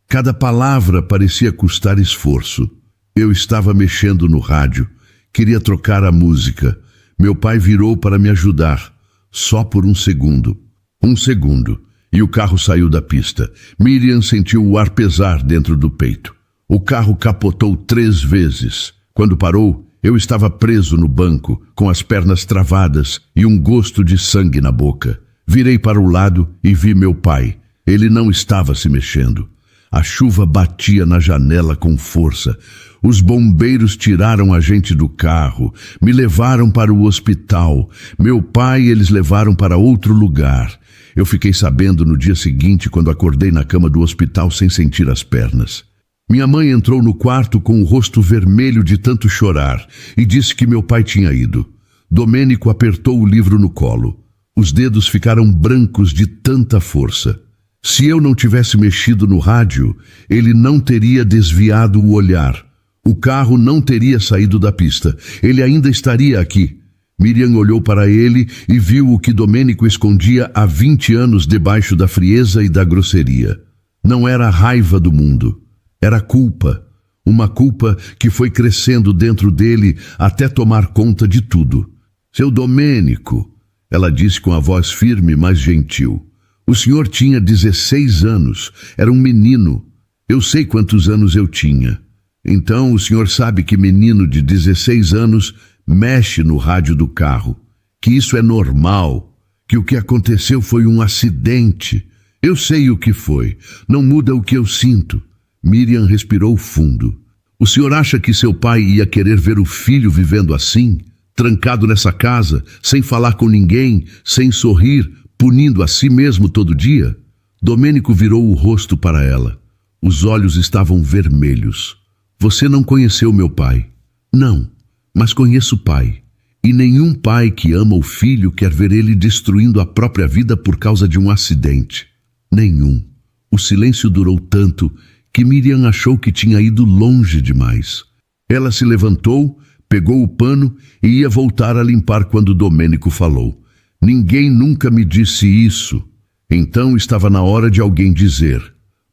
Cada palavra parecia custar esforço. Eu estava mexendo no rádio. Queria trocar a música. Meu pai virou para me ajudar. Só por um segundo. Um segundo. E o carro saiu da pista. Miriam sentiu o ar pesar dentro do peito. O carro capotou 3 vezes. Quando parou, eu estava preso no banco, com as pernas travadas e um gosto de sangue na boca. Virei para o lado e vi meu pai. Ele não estava se mexendo. A chuva batia na janela com força. Os bombeiros tiraram a gente do carro, me levaram para o hospital. Meu pai eles levaram para outro lugar. Eu fiquei sabendo no dia seguinte, quando acordei na cama do hospital sem sentir as pernas. Minha mãe entrou no quarto com o rosto vermelho de tanto chorar e disse que meu pai tinha ido. Domênico apertou o livro no colo. Os dedos ficaram brancos de tanta força. Se eu não tivesse mexido no rádio, ele não teria desviado o olhar. O carro não teria saído da pista. Ele ainda estaria aqui. Miriam olhou para ele e viu o que Domênico escondia há 20 anos debaixo da frieza e da grosseria. Não era a raiva do mundo. Era culpa. Uma culpa que foi crescendo dentro dele até tomar conta de tudo. Seu Domênico, ela disse com a voz firme, mas gentil. O senhor tinha 16 anos. Era um menino. Eu sei quantos anos eu tinha. Então o senhor sabe que menino de 16 anos mexe no rádio do carro, que isso é normal, que o que aconteceu foi um acidente. Eu sei o que foi, não muda o que eu sinto. Miriam respirou fundo. O senhor acha que seu pai ia querer ver o filho vivendo assim, trancado nessa casa, sem falar com ninguém, sem sorrir, punindo a si mesmo todo dia? Domênico virou o rosto para ela. Os olhos estavam vermelhos. Você não conheceu meu pai? Não, mas conheço o pai. E nenhum pai que ama o filho quer ver ele destruindo a própria vida por causa de um acidente. Nenhum. O silêncio durou tanto que Miriam achou que tinha ido longe demais. Ela se levantou, pegou o pano e ia voltar a limpar quando Domênico falou. Ninguém nunca me disse isso. Então estava na hora de alguém dizer.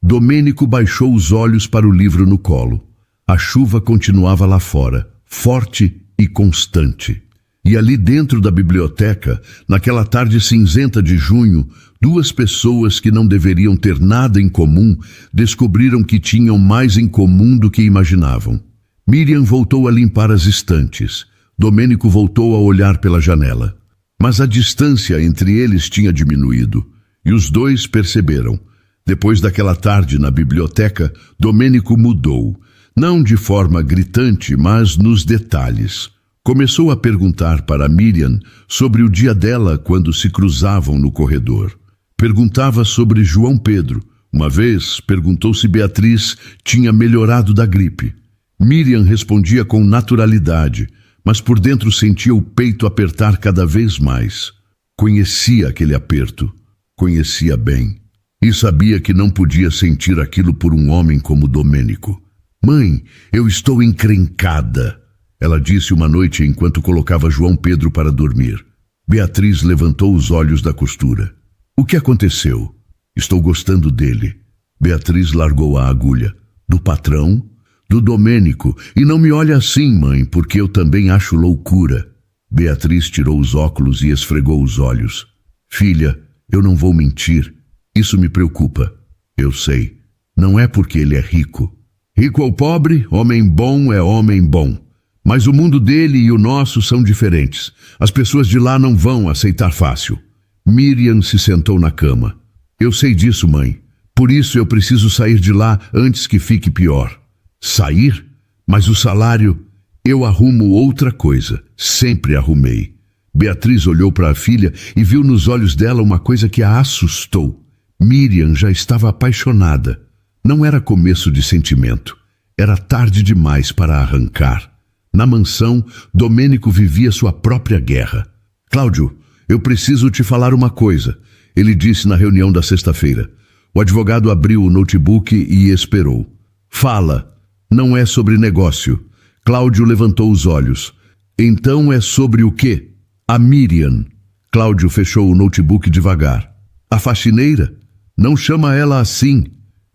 Domênico baixou os olhos para o livro no colo. A chuva continuava lá fora, forte e constante. E ali dentro da biblioteca, naquela tarde cinzenta de junho, duas pessoas que não deveriam ter nada em comum descobriram que tinham mais em comum do que imaginavam. Miriam voltou a limpar as estantes. Domênico voltou a olhar pela janela. Mas a distância entre eles tinha diminuído, e os dois perceberam. Depois daquela tarde na biblioteca, Domênico mudou, não de forma gritante, mas nos detalhes. Começou a perguntar para Miriam sobre o dia dela quando se cruzavam no corredor. Perguntava sobre João Pedro. Uma vez, perguntou se Beatriz tinha melhorado da gripe. Miriam respondia com naturalidade, mas por dentro sentia o peito apertar cada vez mais. Conhecia aquele aperto, conhecia bem, e sabia que não podia sentir aquilo por um homem como Domênico. Mãe, eu estou encrencada, ela disse uma noite enquanto colocava João Pedro para dormir. Beatriz levantou os olhos da costura. O que aconteceu? Estou gostando dele. Beatriz largou a agulha. Do patrão? Do Domênico. E não me olhe assim, mãe, porque eu também acho loucura. Beatriz tirou os óculos e esfregou os olhos. Filha, eu não vou mentir. Isso me preocupa. Eu sei. Não é porque ele é rico. Rico ou pobre, homem bom é homem bom. Mas o mundo dele e o nosso são diferentes. As pessoas de lá não vão aceitar fácil. Miriam se sentou na cama. Eu sei disso, mãe. Por isso eu preciso sair de lá antes que fique pior. Sair? Mas o salário? Eu arrumo outra coisa. Sempre arrumei. Beatriz olhou para a filha e viu nos olhos dela uma coisa que a assustou. Miriam já estava apaixonada. Não era começo de sentimento. Era tarde demais para arrancar. Na mansão, Domênico vivia sua própria guerra. Cláudio, eu preciso te falar uma coisa, ele disse na reunião da sexta-feira. O advogado abriu o notebook e esperou. Fala, não é sobre negócio. Cláudio levantou os olhos. Então é sobre o quê? A Miriam. Cláudio fechou o notebook devagar. A faxineira? Não chama ela assim.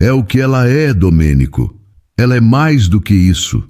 É o que ela é, Domênico. Ela é mais do que isso.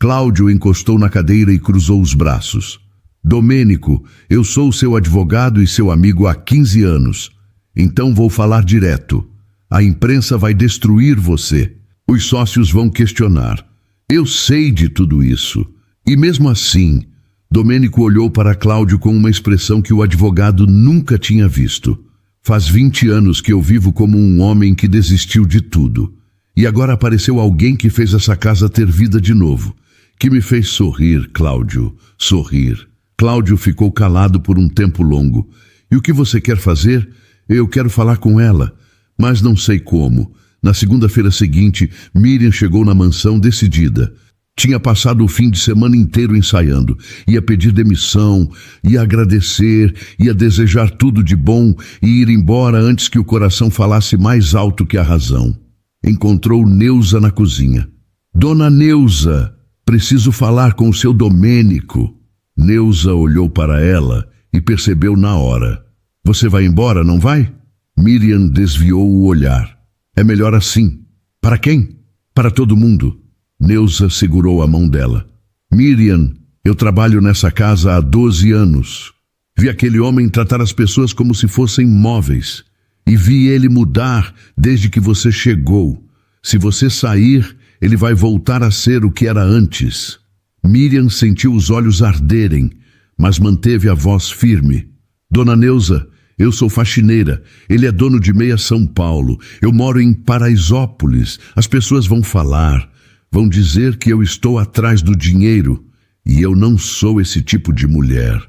Cláudio encostou na cadeira e cruzou os braços. Domênico, eu sou seu advogado e seu amigo há 15 anos. Então vou falar direto. A imprensa vai destruir você. Os sócios vão questionar. Eu sei de tudo isso. E mesmo assim, Domênico olhou para Cláudio com uma expressão que o advogado nunca tinha visto. Faz 20 anos que eu vivo como um homem que desistiu de tudo. E agora apareceu alguém que fez essa casa ter vida de novo. Que me fez sorrir, Cláudio, sorrir. Cláudio ficou calado por um tempo longo. E o que você quer fazer? Eu quero falar com ela, mas não sei como. Na segunda-feira seguinte, Miriam chegou na mansão decidida. Tinha passado o fim de semana inteiro ensaiando. Ia pedir demissão, ia agradecer, ia desejar tudo de bom e ir embora antes que o coração falasse mais alto que a razão. Encontrou Neuza na cozinha. Dona Neuza! Preciso falar com o seu Domênico. Neuza olhou para ela e percebeu na hora. Você vai embora, não vai? Miriam desviou o olhar. É melhor assim. Para quem? Para todo mundo. Neuza segurou a mão dela. Miriam, eu trabalho nessa casa há 12 anos. Vi aquele homem tratar as pessoas como se fossem móveis. E vi ele mudar desde que você chegou. Se você sair, ele vai voltar a ser o que era antes. Miriam sentiu os olhos arderem, mas manteve a voz firme. Dona Neuza, eu sou faxineira. Ele é dono de meia São Paulo. Eu moro em Paraisópolis. As pessoas vão falar. Vão dizer que eu estou atrás do dinheiro. E eu não sou esse tipo de mulher.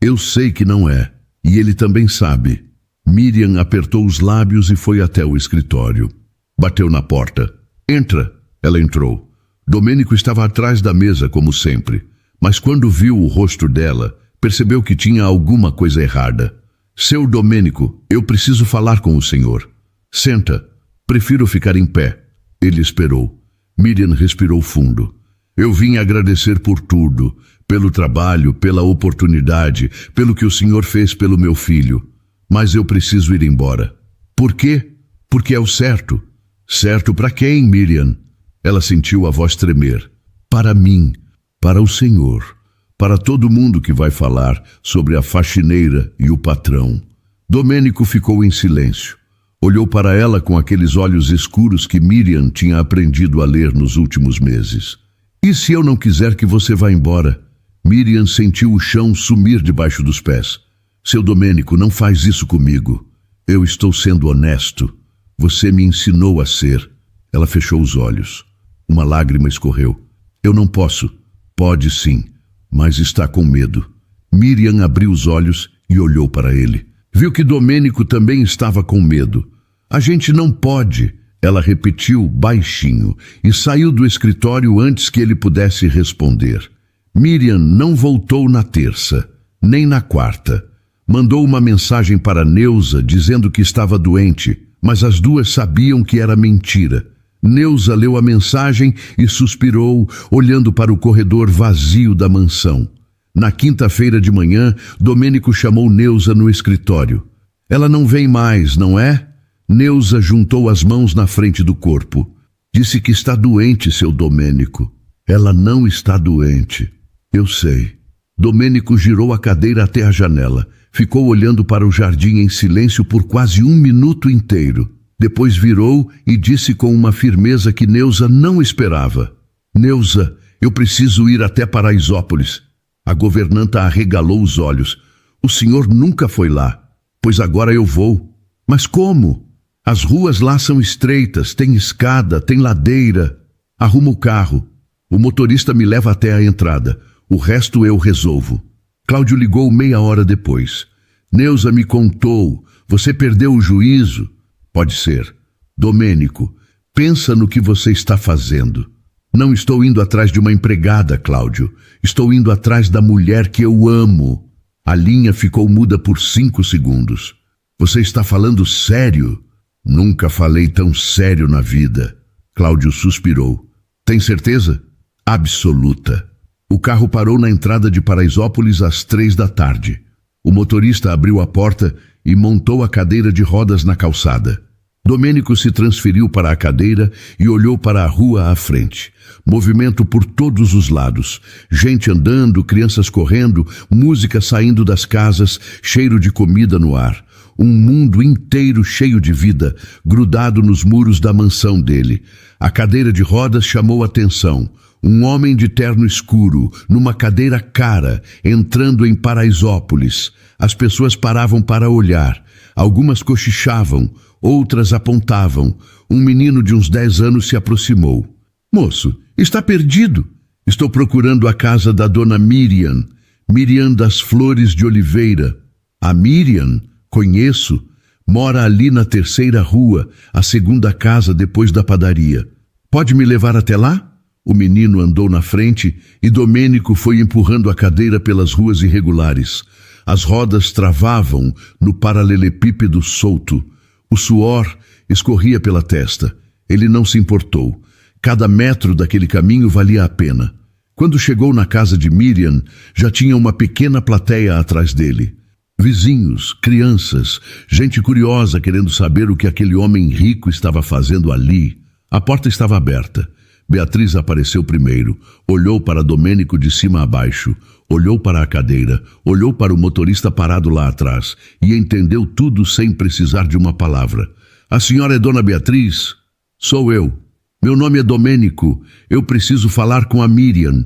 Eu sei que não é. E ele também sabe. Miriam apertou os lábios e foi até o escritório. Bateu na porta. Entra. Ela entrou. Domênico estava atrás da mesa, como sempre. Mas quando viu o rosto dela, percebeu que tinha alguma coisa errada. Seu Domênico, eu preciso falar com o senhor. Senta. Prefiro ficar em pé. Ele esperou. Miriam respirou fundo. Eu vim agradecer por tudo, pelo trabalho, pela oportunidade, pelo que o Senhor fez pelo meu filho. Mas eu preciso ir embora. Por quê? Porque é o certo. Certo para quem, Miriam? Ela sentiu a voz tremer. Para mim, para o Senhor, para todo mundo que vai falar sobre a faxineira e o patrão. Domênico ficou em silêncio. Olhou para ela com aqueles olhos escuros que Miriam tinha aprendido a ler nos últimos meses. E se eu não quiser que você vá embora? Miriam sentiu o chão sumir debaixo dos pés. Seu Domênico, não faz isso comigo. Eu estou sendo honesto. Você me ensinou a ser. Ela fechou os olhos. Uma lágrima escorreu. Eu não posso. Pode sim, mas está com medo. Miriam abriu os olhos e olhou para ele. Viu que Domênico também estava com medo. A gente não pode, ela repetiu baixinho e saiu do escritório antes que ele pudesse responder. Miriam não voltou na terça, nem na quarta. Mandou uma mensagem para Neuza dizendo que estava doente, mas as duas sabiam que era mentira. Neuza leu a mensagem e suspirou, olhando para o corredor vazio da mansão. Na quinta-feira de manhã, Domênico chamou Neuza no escritório. Ela não vem mais, não é? Neuza juntou as mãos na frente do corpo. Disse que está doente, seu Domênico. Ela não está doente. Eu sei. Domênico girou a cadeira até a janela. Ficou olhando para o jardim em silêncio por quase 1 minuto inteiro. Depois virou e disse com uma firmeza que Neuza não esperava. Neuza, eu preciso ir até Paraisópolis. A governanta arregalou os olhos. O senhor nunca foi lá. Pois agora eu vou. Mas como? As ruas lá são estreitas, tem escada, tem ladeira. Arruma o carro. O motorista me leva até a entrada. O resto eu resolvo. Cláudio ligou meia hora depois. Neuza me contou. Você perdeu o juízo? Pode ser. Domênico, pensa no que você está fazendo. Não estou indo atrás de uma empregada, Cláudio. Estou indo atrás da mulher que eu amo. A linha ficou muda por 5 segundos. Você está falando sério? Nunca falei tão sério na vida. Cláudio suspirou. Tem certeza? Absoluta. O carro parou na entrada de Paraisópolis às 3 da tarde. O motorista abriu a porta e montou a cadeira de rodas na calçada. Domênico se transferiu para a cadeira e olhou para a rua à frente. Movimento por todos os lados. Gente andando, crianças correndo, música saindo das casas, cheiro de comida no ar. Um mundo inteiro cheio de vida, grudado nos muros da mansão dele. A cadeira de rodas chamou atenção. Um homem de terno escuro, numa cadeira cara, entrando em Paraisópolis. As pessoas paravam para olhar. Algumas cochichavam, outras apontavam. Um menino de uns 10 anos se aproximou. Moço, está perdido. Estou procurando a casa da dona Miriam. Miriam das Flores de Oliveira. A Miriam? Conheço. Mora ali na 3ª rua, a 2ª casa depois da padaria. Pode me levar até lá? O menino andou na frente e Domênico foi empurrando a cadeira pelas ruas irregulares. As rodas travavam no paralelepípedo solto. O suor escorria pela testa. Ele não se importou. Cada metro daquele caminho valia a pena. Quando chegou na casa de Miriam, já tinha uma pequena plateia atrás dele. Vizinhos, crianças, gente curiosa querendo saber o que aquele homem rico estava fazendo ali. A porta estava aberta. Beatriz apareceu primeiro, olhou para Domênico de cima a baixo, olhou para a cadeira, olhou para o motorista parado lá atrás e entendeu tudo sem precisar de uma palavra. A senhora é Dona Beatriz? Sou eu. Meu nome é Domênico. Eu preciso falar com a Miriam.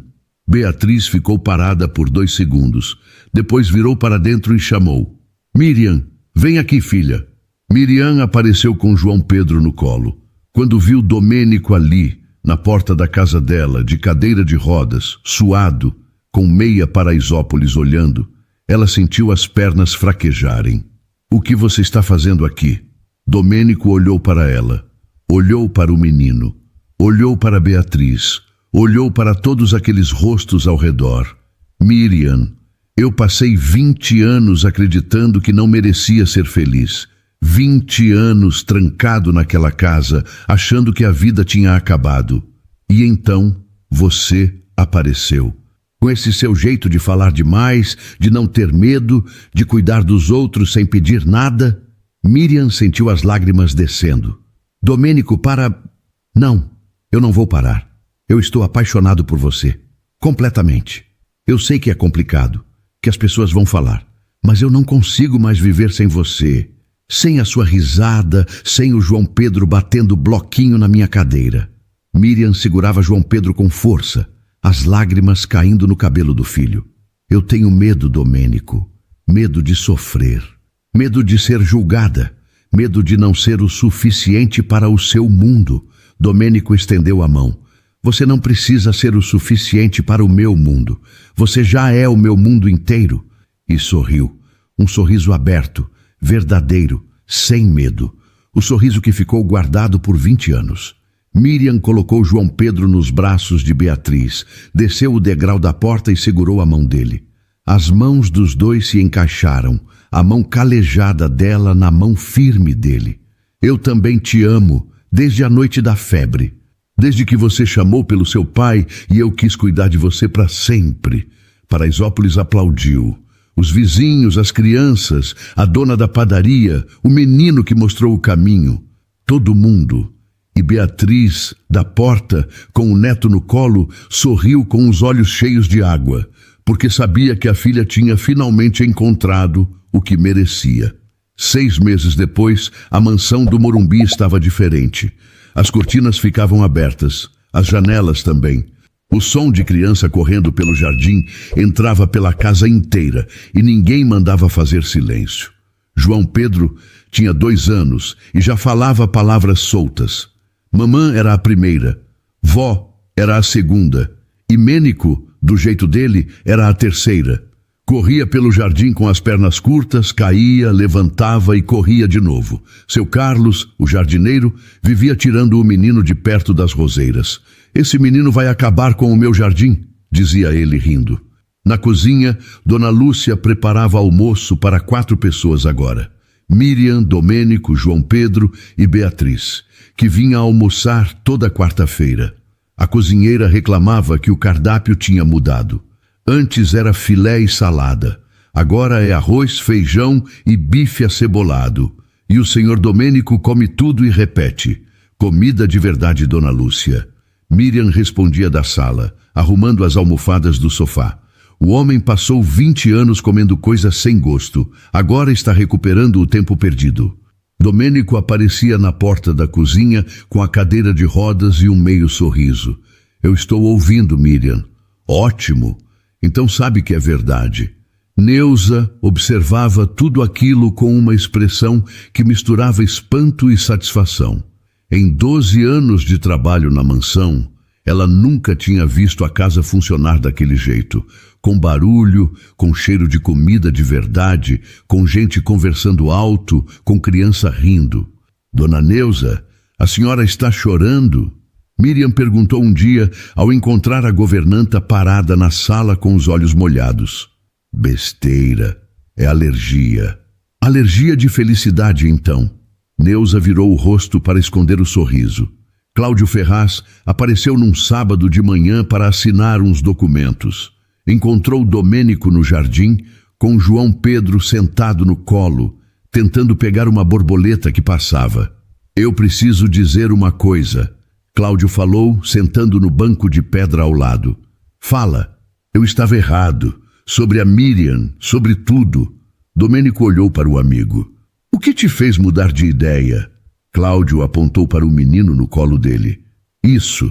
Beatriz ficou parada por 2 segundos. Depois virou para dentro e chamou. Miriam, vem aqui, filha. Miriam apareceu com João Pedro no colo. Quando viu Domênico ali, na porta da casa dela, de cadeira de rodas, suado, com meia Paraisópolis olhando, ela sentiu as pernas fraquejarem. O que você está fazendo aqui? Domênico olhou para ela, olhou para o menino, olhou para Beatriz, olhou para todos aqueles rostos ao redor. Miriam, eu passei 20 anos acreditando que não merecia ser feliz. 20 anos trancado naquela casa, achando que a vida tinha acabado. E então você apareceu. Com esse seu jeito de falar demais, de não ter medo, de cuidar dos outros sem pedir nada. Miriam sentiu as lágrimas descendo. Domênico, para... Não, eu não vou parar. Eu estou apaixonado por você. Completamente. Eu sei que é complicado, que as pessoas vão falar, mas eu não consigo mais viver sem você. Sem a sua risada, sem o João Pedro batendo bloquinho na minha cadeira. Miriam segurava João Pedro com força, as lágrimas caindo no cabelo do filho. Eu tenho medo, Domênico. Medo de sofrer. Medo de ser julgada. Medo de não ser o suficiente para o seu mundo. Domênico estendeu a mão. Você não precisa ser o suficiente para o meu mundo. Você já é o meu mundo inteiro. E sorriu. Um sorriso aberto, verdadeiro, sem medo. O sorriso que ficou guardado por 20 anos. Miriam colocou João Pedro nos braços de Beatriz, desceu o degrau da porta e segurou a mão dele. As mãos dos dois se encaixaram, a mão calejada dela na mão firme dele. Eu também te amo, desde a noite da febre. Desde que você chamou pelo seu pai e eu quis cuidar de você para sempre. Paraisópolis aplaudiu. Os vizinhos, as crianças, a dona da padaria, o menino que mostrou o caminho. Todo mundo. E Beatriz, da porta, com o neto no colo, sorriu com os olhos cheios de água, porque sabia que a filha tinha finalmente encontrado o que merecia. 6 meses depois, a mansão do Morumbi estava diferente. As cortinas ficavam abertas, as janelas também. O som de criança correndo pelo jardim entrava pela casa inteira e ninguém mandava fazer silêncio. João Pedro tinha 2 anos e já falava palavras soltas. Mamã era a primeira, vó era a segunda e Mênico, do jeito dele, era a terceira. Corria pelo jardim com as pernas curtas, caía, levantava e corria de novo. Seu Carlos, o jardineiro, vivia tirando o menino de perto das roseiras. Esse menino vai acabar com o meu jardim, dizia ele rindo. Na cozinha, Dona Lúcia preparava almoço para 4 pessoas agora. Miriam, Domênico, João Pedro e Beatriz, que vinha almoçar toda quarta-feira. A cozinheira reclamava que o cardápio tinha mudado. Antes era filé e salada. Agora é arroz, feijão e bife acebolado. E o senhor Domênico come tudo e repete. Comida de verdade, Dona Lúcia. Miriam respondia da sala, arrumando as almofadas do sofá. O homem passou 20 anos comendo coisas sem gosto. Agora está recuperando o tempo perdido. Domênico aparecia na porta da cozinha com a cadeira de rodas e um meio sorriso. Eu estou ouvindo, Miriam. Ótimo. Então sabe que é verdade. Neuza observava tudo aquilo com uma expressão que misturava espanto e satisfação. Em 12 anos de trabalho na mansão, ela nunca tinha visto a casa funcionar daquele jeito, com barulho, com cheiro de comida de verdade, com gente conversando alto, com criança rindo. Dona Neuza, a senhora está chorando? Miriam perguntou um dia ao encontrar a governanta parada na sala com os olhos molhados. Besteira, é alergia. Alergia de felicidade, então. Neuza virou o rosto para esconder o sorriso. Cláudio Ferraz apareceu num sábado de manhã para assinar uns documentos. Encontrou Domênico no jardim, com João Pedro sentado no colo, tentando pegar uma borboleta que passava. Eu preciso dizer uma coisa. Cláudio falou, sentando no banco de pedra ao lado. Fala, eu estava errado. Sobre a Miriam, sobre tudo. Domênico olhou para o amigo. O que te fez mudar de ideia? Cláudio apontou para o menino no colo dele. Isso.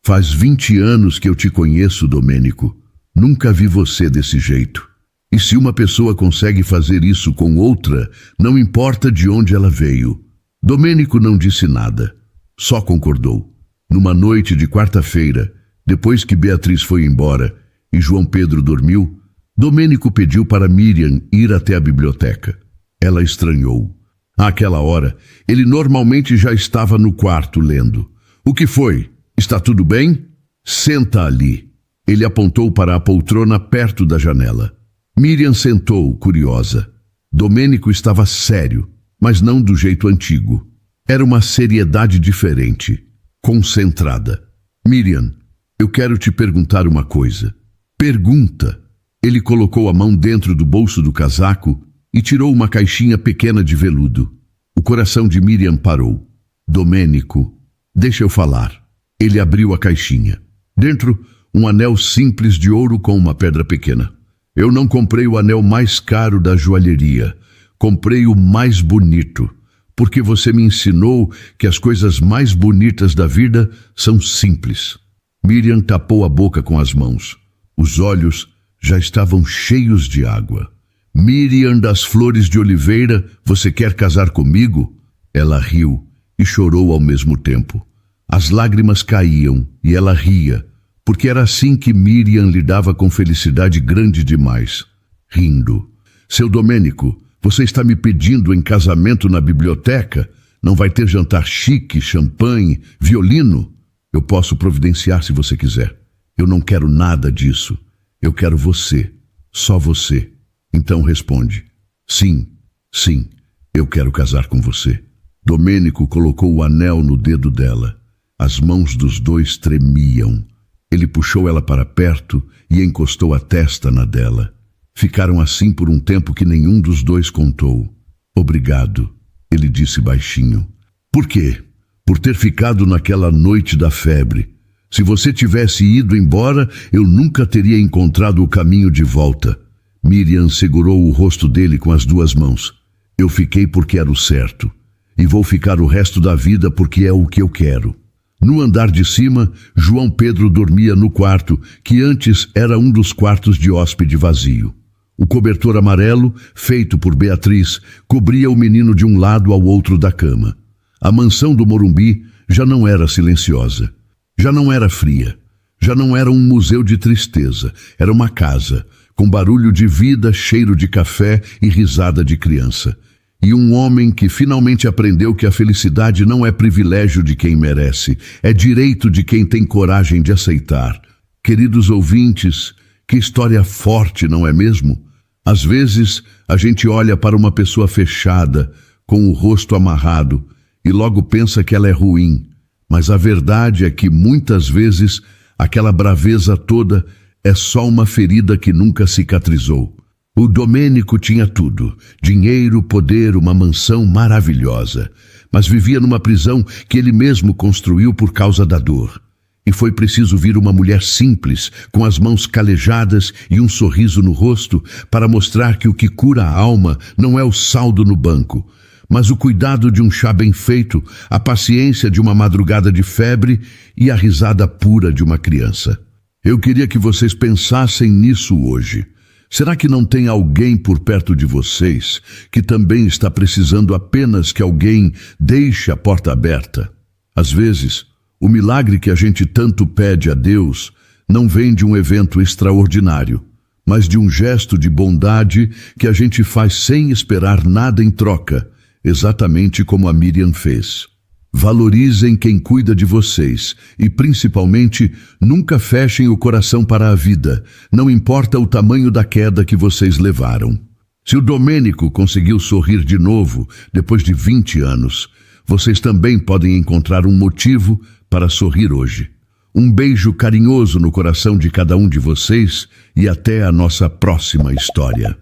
Faz 20 anos que eu te conheço, Domênico. Nunca vi você desse jeito. E se uma pessoa consegue fazer isso com outra, não importa de onde ela veio. Domênico não disse nada. Só concordou. Numa noite de quarta-feira, depois que Beatriz foi embora e João Pedro dormiu, Domênico pediu para Miriam ir até a biblioteca. Ela estranhou. Àquela hora, ele normalmente já estava no quarto lendo. O que foi? Está tudo bem? Senta ali. Ele apontou para a poltrona perto da janela. Miriam sentou, curiosa. Domênico estava sério, mas não do jeito antigo. Era uma seriedade diferente, concentrada. Miriam, eu quero te perguntar uma coisa. Pergunta. Ele colocou a mão dentro do bolso do casaco e tirou uma caixinha pequena de veludo. O coração de Miriam parou. Domênico, deixa eu falar. Ele abriu a caixinha. Dentro, um anel simples de ouro com uma pedra pequena. Eu não comprei o anel mais caro da joalheria. Comprei o mais bonito, porque você me ensinou que as coisas mais bonitas da vida são simples. Miriam tapou a boca com as mãos. Os olhos já estavam cheios de água. Miriam das Flores de Oliveira, você quer casar comigo? Ela riu e chorou ao mesmo tempo. As lágrimas caíam e ela ria, porque era assim que Miriam lidava com felicidade grande demais. Rindo. Seu Domênico, você está me pedindo em casamento na biblioteca? Não vai ter jantar chique, champanhe, violino? Eu posso providenciar se você quiser. Eu não quero nada disso. Eu quero você. Só você. Então responde. Sim, sim, eu quero casar com você. Domênico colocou o anel no dedo dela. As mãos dos dois tremiam. Ele puxou ela para perto e encostou a testa na dela. Ficaram assim por um tempo que nenhum dos dois contou. Obrigado, ele disse baixinho. Por quê? Por ter ficado naquela noite da febre. Se você tivesse ido embora, eu nunca teria encontrado o caminho de volta. Miriam segurou o rosto dele com as duas mãos. Eu fiquei porque era o certo. E vou ficar o resto da vida porque é o que eu quero. No andar de cima, João Pedro dormia no quarto, que antes era um dos quartos de hóspede vazio. O cobertor amarelo, feito por Beatriz, cobria o menino de um lado ao outro da cama. A mansão do Morumbi já não era silenciosa. Já não era fria. Já não era um museu de tristeza. Era uma casa, com barulho de vida, cheiro de café e risada de criança. E um homem que finalmente aprendeu que a felicidade não é privilégio de quem merece, é direito de quem tem coragem de aceitar. Queridos ouvintes, que história forte, não é mesmo? Às vezes, a gente olha para uma pessoa fechada, com o rosto amarrado, e logo pensa que ela é ruim. Mas a verdade é que, muitas vezes, aquela braveza toda é só uma ferida que nunca cicatrizou. O Domênico tinha tudo, dinheiro, poder, uma mansão maravilhosa, mas vivia numa prisão que ele mesmo construiu por causa da dor. E foi preciso vir uma mulher simples, com as mãos calejadas e um sorriso no rosto, para mostrar que o que cura a alma não é o saldo no banco, mas o cuidado de um chá bem feito, a paciência de uma madrugada de febre e a risada pura de uma criança. Eu queria que vocês pensassem nisso hoje. Será que não tem alguém por perto de vocês que também está precisando apenas que alguém deixe a porta aberta? Às vezes, o milagre que a gente tanto pede a Deus não vem de um evento extraordinário, mas de um gesto de bondade que a gente faz sem esperar nada em troca, exatamente como a Miriam fez. Valorizem quem cuida de vocês e, principalmente, nunca fechem o coração para a vida, não importa o tamanho da queda que vocês levaram. Se o Domênico conseguiu sorrir de novo depois de 20 anos, vocês também podem encontrar um motivo para sorrir hoje. Um beijo carinhoso no coração de cada um de vocês e até a nossa próxima história.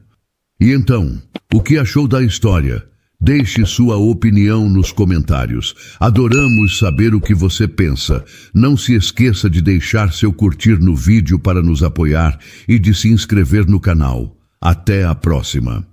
E então, o que achou da história? Deixe sua opinião nos comentários. Adoramos saber o que você pensa. Não se esqueça de deixar seu curtir no vídeo para nos apoiar e de se inscrever no canal. Até a próxima.